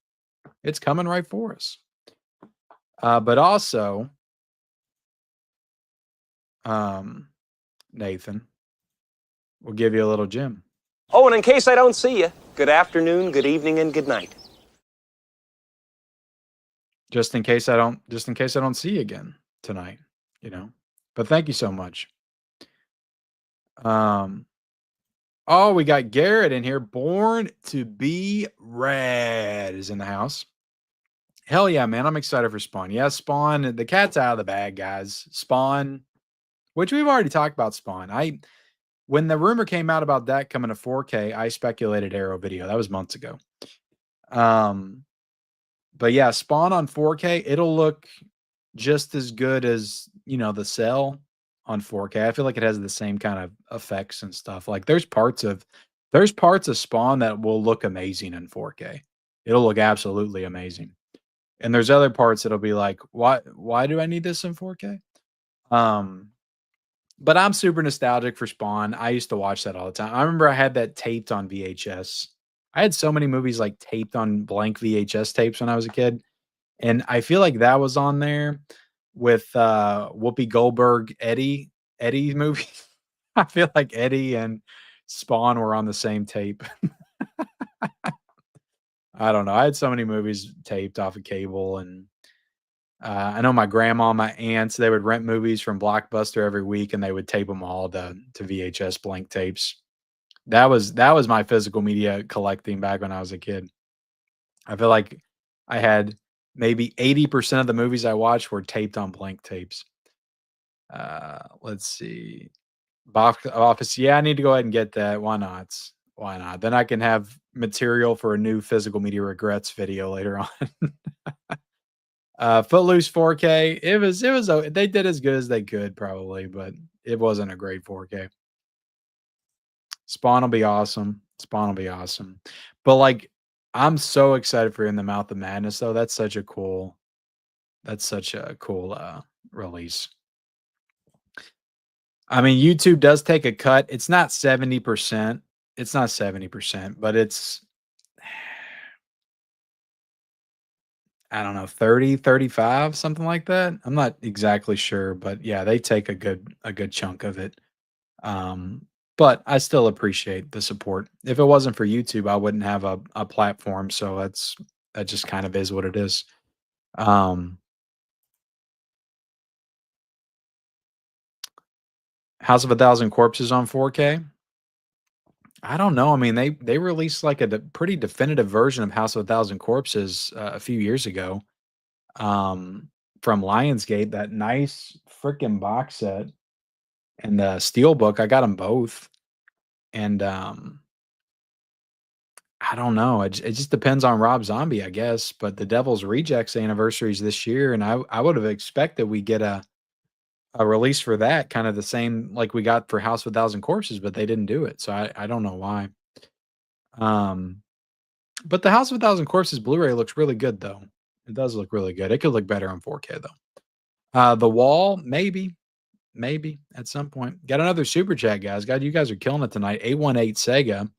It's coming right for us. But also, Nathan, we'll give you a little gem. Oh, and in case I don't see you, good afternoon, good evening, and good night. Just in case I don't see you again tonight, you know. But thank you so much. Oh, we got Garrett in here. Born to be Red is in the house. Hell yeah, man. I'm excited for Spawn. Yeah, Spawn. The cat's out of the bag, guys. Spawn, which we've already talked about Spawn. When the rumor came out about that coming to 4K, I speculated Arrow Video. That was months ago. But yeah, Spawn on 4K, it'll look just as good as, the Cell on 4K. I feel like it has the same kind of effects and stuff. Like there's parts of Spawn that will look amazing in 4K. It'll look absolutely amazing. And there's other parts that'll be like, why do I need this in 4K? But I'm super nostalgic for Spawn. I used to watch that all the time. I remember I had that taped on VHS. I had so many movies like taped on blank VHS tapes when I was a kid. And I feel like that was on there with Whoopi Goldberg, Eddie movie. I feel like Eddie and Spawn were on the same tape. I don't know. I had so many movies taped off of cable, and I know my grandma, my aunts, they would rent movies from Blockbuster every week, and they would tape them all to VHS blank tapes. That was my physical media collecting back when I was a kid. I feel like I had maybe 80% of the movies I watched were taped on blank tapes. Let's see. Box office. Yeah, I need to go ahead and get that. Why not? Why not? Then I can have material for a new physical media regrets video later on. Footloose 4K. It was they did as good as they could probably, but it wasn't a great 4K. Spawn will be awesome. Spawn will be awesome. But like I'm so excited for In the Mouth of Madness though. That's such a cool release. I mean, YouTube does take a cut. It's not 70%. It's not 70%, but it's I don't know, 30, 35, something like that. I'm not exactly sure, but yeah, they take a good chunk of it. But I still appreciate the support. If it wasn't for YouTube, I wouldn't have a platform, so that just kind of is what it is. House of a Thousand Corpses on 4K. I don't know. I mean, they released like a pretty definitive version of House of a Thousand Corpses a few years ago. From Lionsgate, that nice freaking box set and the Steelbook. I got them both, and I don't know. It just depends on Rob Zombie, I guess. But the Devil's Rejects anniversary is this year, and I would have expected we get a release for that, kind of the same like we got for House of a Thousand Corpses, but they didn't do it, so I don't know why. But the House of a Thousand Corpses Blu-ray looks really good, though. It does look really good. It could look better on 4K though. The Wall, maybe at some point. Got another super chat, guys. God, you guys are killing it tonight. 818 Sega.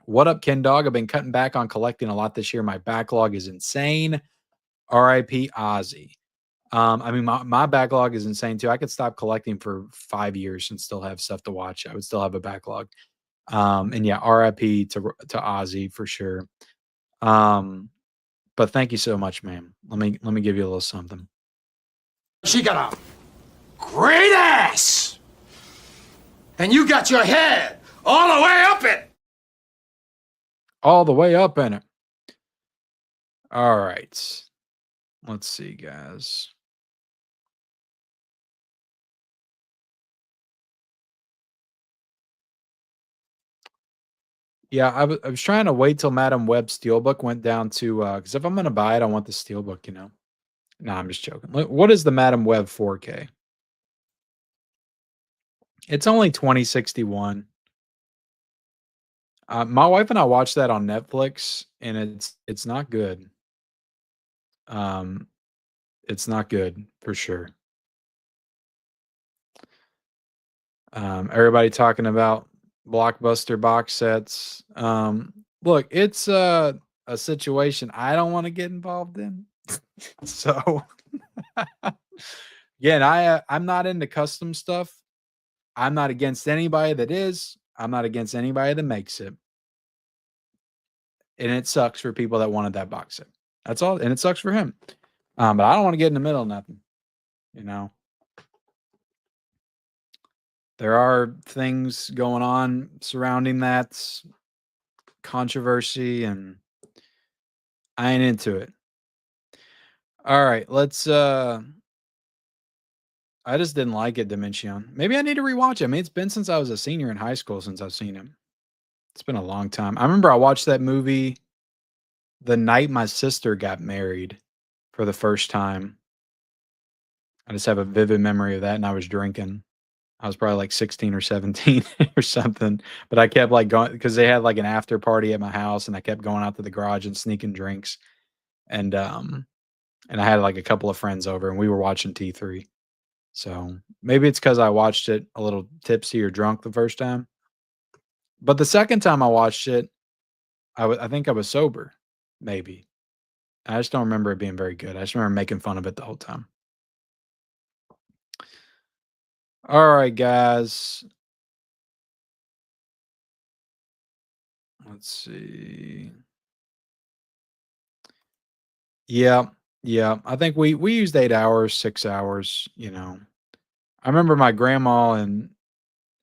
What up, Ken Dog? I've been cutting back on collecting a lot this year. My backlog is insane. R.I.P. Ozzy. I mean, my backlog is insane too. I could stop collecting for 5 years and still have stuff to watch. I would still have a backlog. And yeah, RIP to Ozzy for sure. But thank you so much, ma'am. Let me give you a little something. She got a great ass! And you got your head all the way up it! All the way up in it. All right. Let's see, guys. Yeah, I was trying to wait till Madam Web Steelbook went down to because if I'm gonna buy it, I want the Steelbook, you know. No, I'm just joking. What is the Madam Web 4K? It's only 2061. My wife and I watched that on Netflix, and it's not good. Um, it's not good for sure. Everybody talking about blockbuster box sets. Look, it's a situation I don't want to get involved in. So, again, I'm not into custom stuff. I'm not against anybody that is. I'm not against anybody that makes it. And it sucks for people that wanted that box set. That's all, and it sucks for him. But I don't want to get in the middle of nothing. You know, there are things going on surrounding that controversy, and I ain't into it. All right, let's I just didn't like it, Dimension. Maybe I need to rewatch it. I mean, it's been since I was a senior in high school since I've seen him. It's been a long time. I remember I watched that movie the night my sister got married for the first time. I just have a vivid memory of that, and I was drinking. I was probably like 16 or 17 or something, but I kept like going because they had like an after party at my house, and I kept going out to the garage and sneaking drinks. And I had like a couple of friends over, and we were watching T3. So maybe it's because I watched it a little tipsy or drunk the first time. But the second time I watched it, I think I was sober, maybe. I just don't remember it being very good. I just remember making fun of it the whole time. All right, guys. Let's see. Yeah, yeah. I think we used 8 hours, 6 hours, you know. I remember my grandma and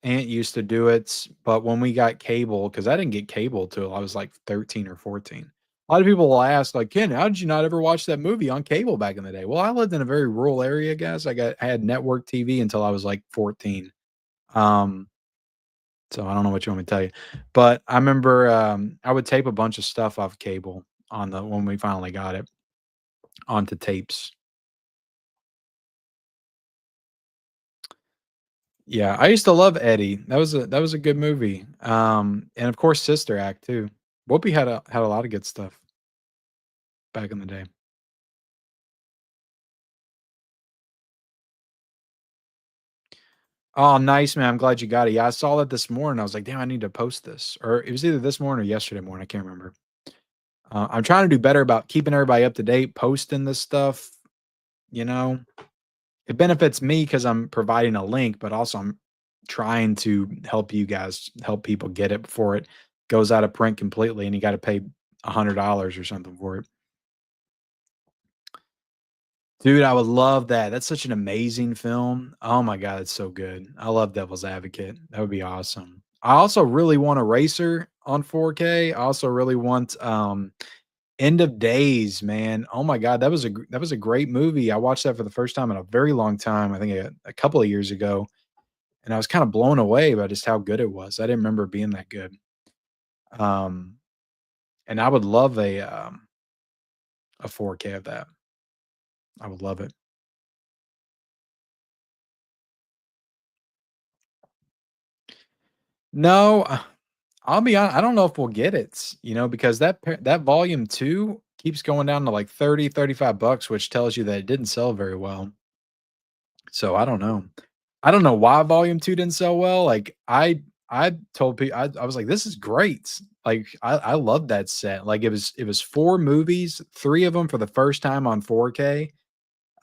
aunt used to do it, but when we got cable, because I didn't get cable till I was like 13 or 14. A lot of people will ask, like, Ken, how did you not ever watch that movie on cable back in the day? Well, I lived in a very rural area, guys. I had network TV until I was like 14. Um, so I don't know what you want me to tell you. But I remember I would tape a bunch of stuff off cable on the when we finally got it onto tapes. Yeah, I used to love Eddie. That was a good movie. And of course Sister Act too. Whoopi had a lot of good stuff back in the day. Oh, nice, man. I'm glad you got it. Yeah, I saw that this morning. I was like, damn, I need to post this. Or it was either this morning or yesterday morning. I can't remember. I'm trying to do better about keeping everybody up to date, posting this stuff. You know, it benefits me because I'm providing a link, but also I'm trying to help you guys help people get it before it goes out of print completely and you got to pay $100 or something for it. Dude, I would love that. That's such an amazing film. Oh my god, it's so good. I love Devil's Advocate. That would be awesome. I also really want Eraser on 4K. I also really want End of Days, man. Oh my god, that was a great movie. I watched that for the first time in a very long time. I think a couple of years ago, and I was kind of blown away by just how good it was. I didn't remember it being that good. Um, and I would love a 4K of that. I would love it. No, I'll be honest, I don't know if we'll get it, you know, because that volume 2 keeps going down to like 30, $35, which tells you that it didn't sell very well. So I don't know. I don't know why volume 2 didn't sell well. Like I told people I was like, this is great. Like I love that set. Like it was 4 movies, 3 of them for the first time on 4K.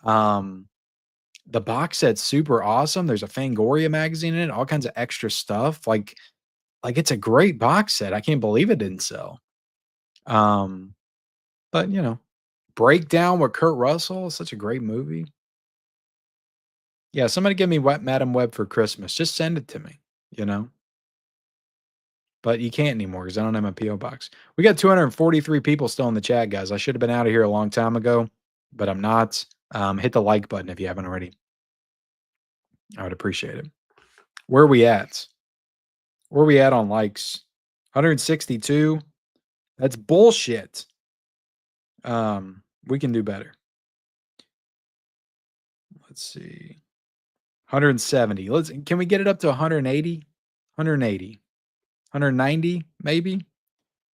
Um the box set's super awesome. There's a Fangoria magazine in it, all kinds of extra stuff. Like it's a great box set. I can't believe it didn't sell. Um, but you know, Breakdown with Kurt Russell is such a great movie. Yeah, somebody give me Madam Web for Christmas. Just send it to me, you know. But you can't anymore because I don't have my PO box. We got 243 people still in the chat, guys. I should have been out of here a long time ago, but I'm not. Hit the like button if you haven't already. I would appreciate it. Where are we at? Where are we at on likes? 162. That's bullshit. We can do better. Let's see. 170. Can we get it up to 180? 180. 190 maybe?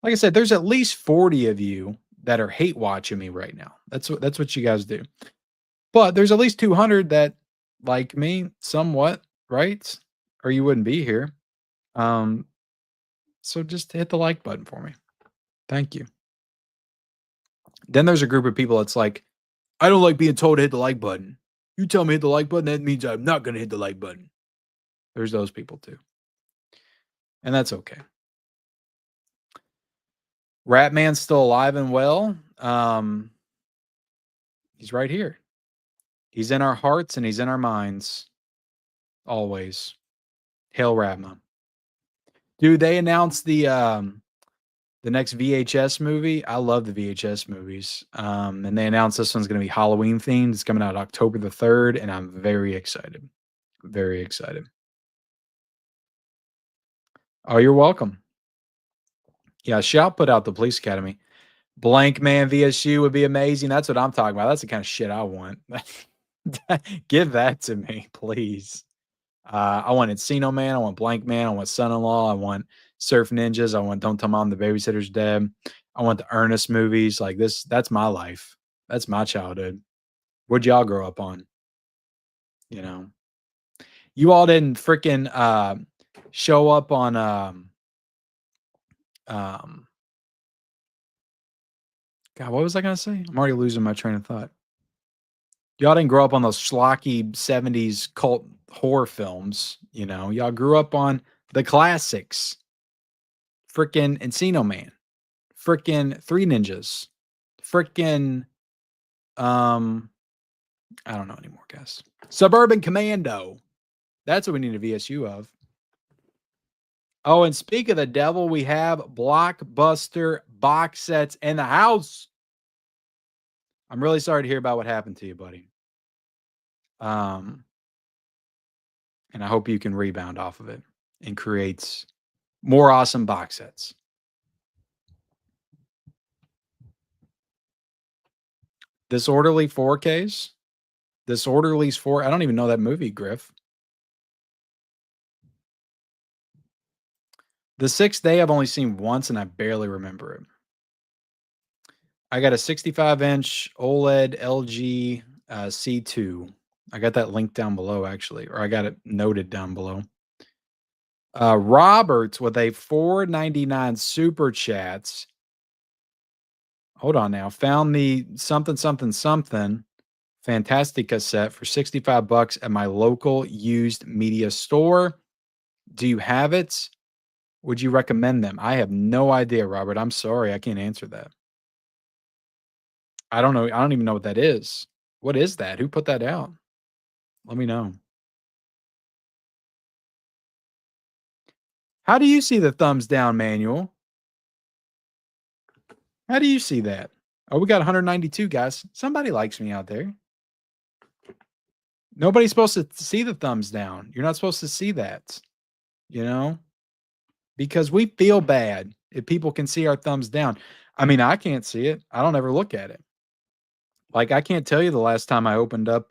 Like I said, there's at least 40 of you that are hate watching me right now. That's what you guys do. But there's at least 200 that like me somewhat, right? Or you wouldn't be here. So just hit the like button for me. Thank you. Then there's a group of people that's like, I don't like being told to hit the like button. You tell me hit the like button, that means I'm not going to hit the like button. There's those people too. And that's okay. Ratman's still alive and well. He's right here. He's in our hearts and he's in our minds. Always. Hail Ratman. Dude, they announced the next VHS movie. I love the VHS movies. And they announced this one's going to be Halloween themed. It's coming out October the 3rd, and I'm very excited. Very excited. Oh, you're welcome. Yeah, shout put out the Police Academy. Blank Man VSU would be amazing. That's what I'm talking about. That's the kind of shit I want. Give that to me, please. I want Encino Man. I want Blank Man. I want Son-in-Law. I want Surf Ninjas. I want Don't Tell Mom the Babysitter's Dead. I want the Ernest movies. Like this, that's my life. That's my childhood. What'd y'all grow up on? You know, you all didn't freaking show up on God, what was I gonna say? I'm already losing my train of thought. Y'all didn't grow up on those schlocky 70s cult horror films, you know. Y'all grew up on the classics. Frickin' Encino Man. Frickin' Three Ninjas. Frickin' I don't know anymore, guys. Suburban Commando. That's what we need a VSU of. Oh, and speak of the devil, we have Blockbuster box sets in the house. I'm really sorry to hear about what happened to you, buddy. And I hope you can rebound off of it and create more awesome box sets. Disorderly 4Ks. Disorderly's 4. I don't even know that movie, Griff. The Sixth Day I've only seen once and I barely remember it. I got a 65-inch OLED LG C2. I got that link down below, actually, or I got it noted down below. Roberts with a $4.99 super chats. Hold on now. Found the something Fantastica set for $65 at my local used media store. Do you have it? Would you recommend them? I have no idea, Robert. I'm sorry. I can't answer that. I don't know. I don't even know what that is. What is that? Who put that out? Let me know. How do you see the thumbs down manual? How do you see that? Oh, we got 192 guys. Somebody likes me out there. Nobody's supposed to see the thumbs down. You're not supposed to see that, you know, because we feel bad if people can see our thumbs down. I mean, I can't see it. I don't ever look at it. Like, I can't tell you the last time I opened up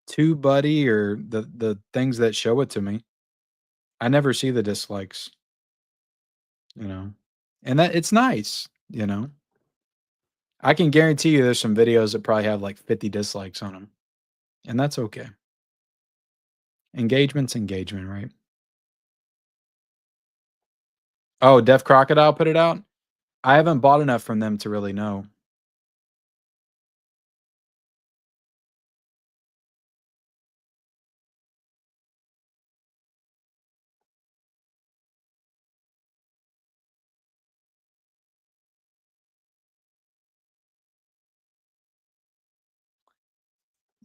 TubeBuddy or the things that show it to me. I never see the dislikes, you know, and that it's nice, you know. I can guarantee you there's some videos that probably have like 50 dislikes on them, and that's okay. Engagement's engagement, right? Oh, Deaf Crocodile put it out? I haven't bought enough from them to really know.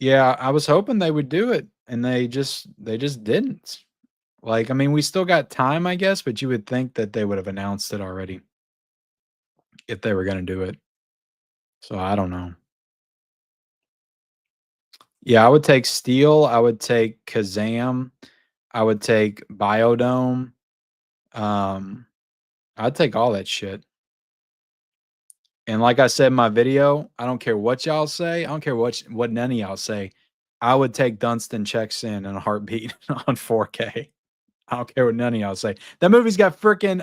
Yeah, I was hoping they would do it, and they just didn't. Like, I mean, we still got time, I guess, but you would think that they would have announced it already if they were going to do it. So I don't know. Yeah, I would take Steel. I would take Kazam. I would take Biodome. I'd take all that shit. And like I said in my video, I don't care what y'all say. I don't care what none of y'all say. I would take Dunstan Checks in a heartbeat on 4K. I don't care what none of y'all say. That movie's got freaking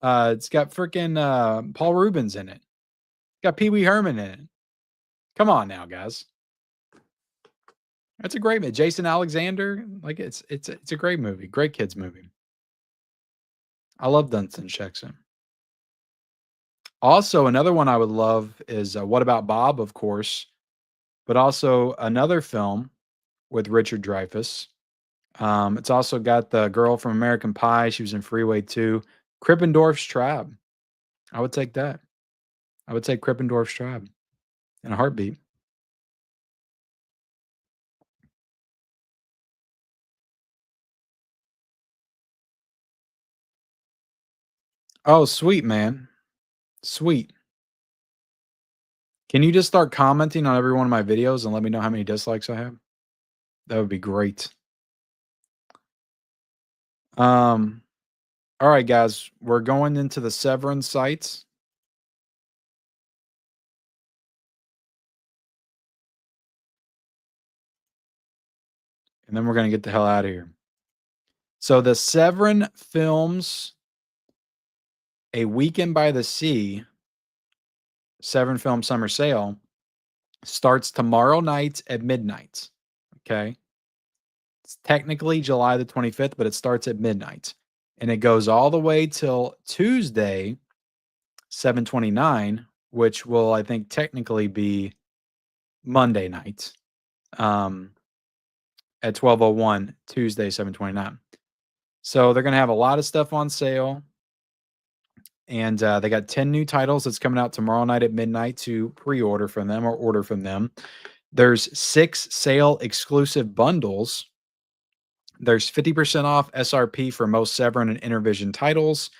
it's got freaking Paul Rubens in it. Got Pee Wee Herman in it. Come on now, guys. That's a great movie. Jason Alexander, like it's a great movie. Great kids movie. I love Dunstan Checks In. Also, another one I would love is What About Bob, of course, but also another film with Richard Dreyfuss. It's also got the girl from American Pie. She was in Freeway 2. Krippendorf's Tribe. I would take that. I would take Krippendorf's Tribe in a heartbeat. Oh, sweet, man. Sweet. Can you just start commenting on every one of my videos and let me know how many dislikes I have? That would be great. All right, guys, we're going into the Severn sites. And then we're going to get the hell out of here. So the Severn Films, A Weekend by the Sea, Severn Film Summer Sale, starts tomorrow night at midnight. Okay. It's technically July the 25th, but it starts at midnight. And it goes all the way till Tuesday, 7/29, which will, I think, technically be Monday night. At 12:01, Tuesday, 7/29. So they're going to have a lot of stuff on sale. And they got 10 new titles that's coming out tomorrow night at midnight to pre-order from them or order from them. There's 6 sale exclusive bundles. There's 50% off SRP for most Severn and Intervision titles,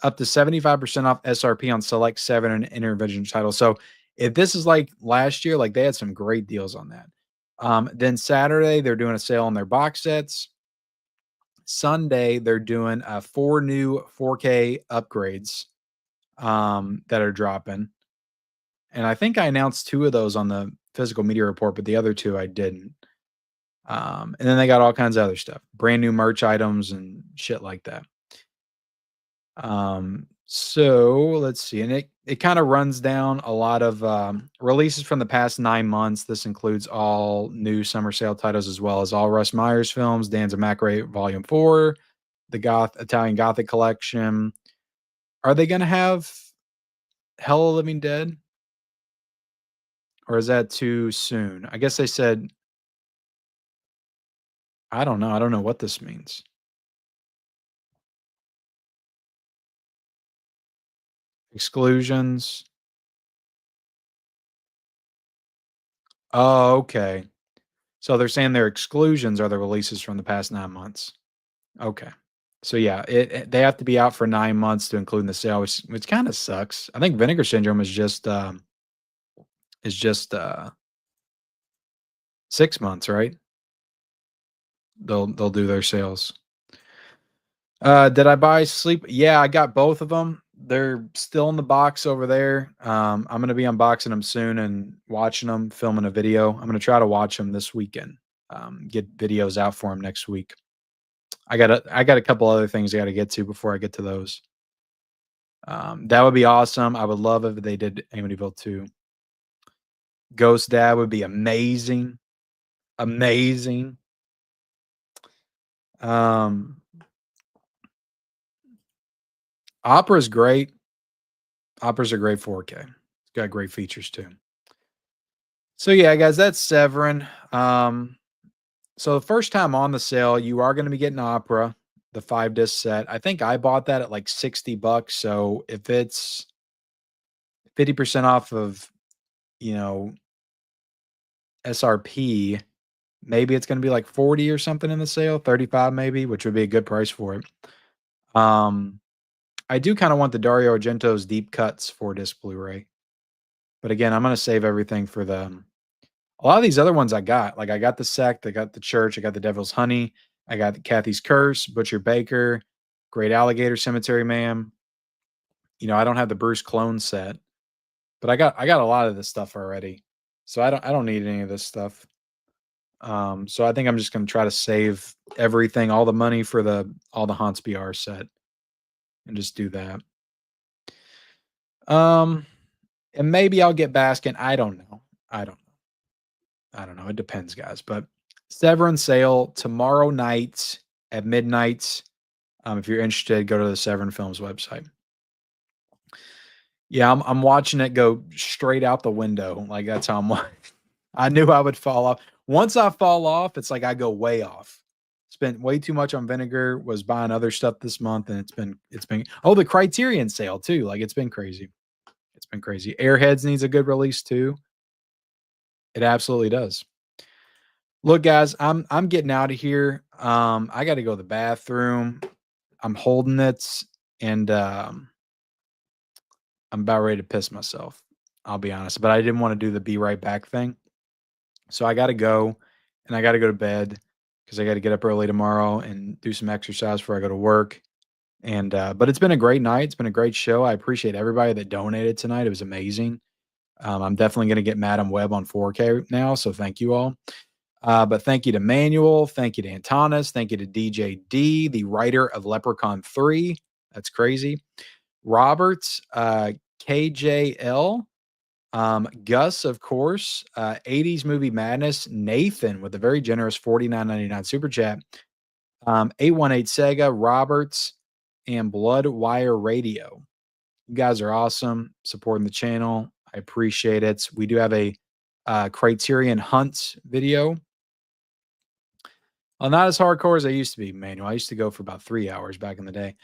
up to 75% off SRP on select Severn and Intervision titles. So if this is like last year, like they had some great deals on that. Then Saturday, they're doing a sale on their box sets. Sunday, they're doing 4 new 4K upgrades that are dropping. And I think I announced 2 of those on the physical media report, but the other 2 I didn't. And then they got all kinds of other stuff, brand new merch items and shit like that. So let's see. And it kind of runs down a lot of releases from the past 9 months. This includes all new summer sale titles, as well as all Russ Myers films, Danza Macrae Volume 4, the Italian Gothic Collection. Are they going to have Hell of the Living Dead? Or is that too soon? I guess they said, I don't know. I don't know what this means. Exclusions. Oh, okay. So they're saying their exclusions are the releases from the past 9 months. Okay. So yeah, they have to be out for 9 months to include in the sale, which kind of sucks. I think Vinegar Syndrome is just 6 months, right? They'll do their sales. Did I buy Sleep? Yeah, I got both of them. They're still in the box over there. I'm going to be unboxing them soon and watching them, filming a video. I'm going to try to watch them this weekend. Get videos out for them next week. I got a couple other things I got to get to before I get to those. That would be awesome. I would love if they did Amityville 2. Ghost Dad would be amazing. Amazing. Opera's great. Opera's a great 4K. It's got great features too. So yeah, guys, that's Severin. So the first time on the sale, you are going to be getting Opera, the 5-disc set. I think I bought that at like $60. So if it's 50% off of, SRP, maybe it's going to be like 40 or something in the sale, 35 maybe, which would be a good price for it. I do kind of want the Dario Argento's Deep Cuts 4-disc Blu-ray. But again, I'm going to save everything for them. A lot of these other ones I got. Like I got the Sect, I got the Church, I got the Devil's Honey, I got the Kathy's Curse, Butcher Baker, Great Alligator Cemetery Man, You know, I don't have the Bruce clone set, but I got a lot of this stuff already. So I don't need any of this stuff. So I think I'm just gonna try to save everything, all the money for all the Hans BR set, and just do that. And maybe I'll get Baskin. I don't know. I don't know. I don't know. It depends, guys. But Severin sale tomorrow night at midnight. If you're interested, go to the Severn Films website. Yeah, I'm watching it go straight out the window. Like that's how I'm watching. I knew I would fall off. Once I fall off, it's like I go way off. Spent way too much on vinegar, was buying other stuff this month, and it's been oh, the Criterion sale too. Like it's been crazy. It's been crazy. Airheads needs a good release too. It absolutely does. Look, guys, I'm getting out of here. I got to go to the bathroom. I'm holding it, and I'm about ready to piss myself. I'll be honest, but I didn't want to do the be right back thing. So I got to go, and I got to go to bed because I got to get up early tomorrow and do some exercise before I go to work. And but it's been a great night. It's been a great show. I appreciate everybody that donated tonight. It was amazing. I'm definitely going to get Madam Web on 4K now, so thank you all. But thank you to Manuel. Thank you to Antanas. Thank you to DJ D, the writer of Leprechaun 3. That's crazy. Roberts, KJL, Gus, of course, 80s Movie Madness, Nathan with a very generous $49.99 super chat, 818 Sega, Roberts, and Bloodwire Radio. You guys are awesome, supporting the channel. I appreciate it. We do have a Criterion Hunt video. Well, not as hardcore as I used to be, Manuel. I used to go for about 3 hours back in the day.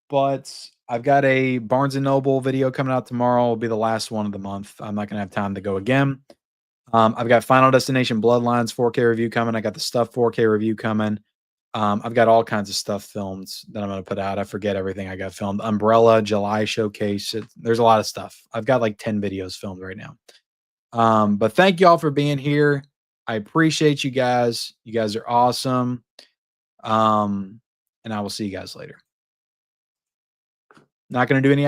But I've got a Barnes & Noble video coming out tomorrow. It'll be the last one of the month. I'm not going to have time to go again. I've got Final Destination Bloodlines 4K review coming. I got the Stuff 4K review coming. I've got all kinds of stuff filmed that I'm going to put out. I forget everything I got filmed. Umbrella, July showcase. There's a lot of stuff. I've got like 10 videos filmed right now. But thank you all for being here. I appreciate you guys. You guys are awesome. And I will see you guys later. Not going to do any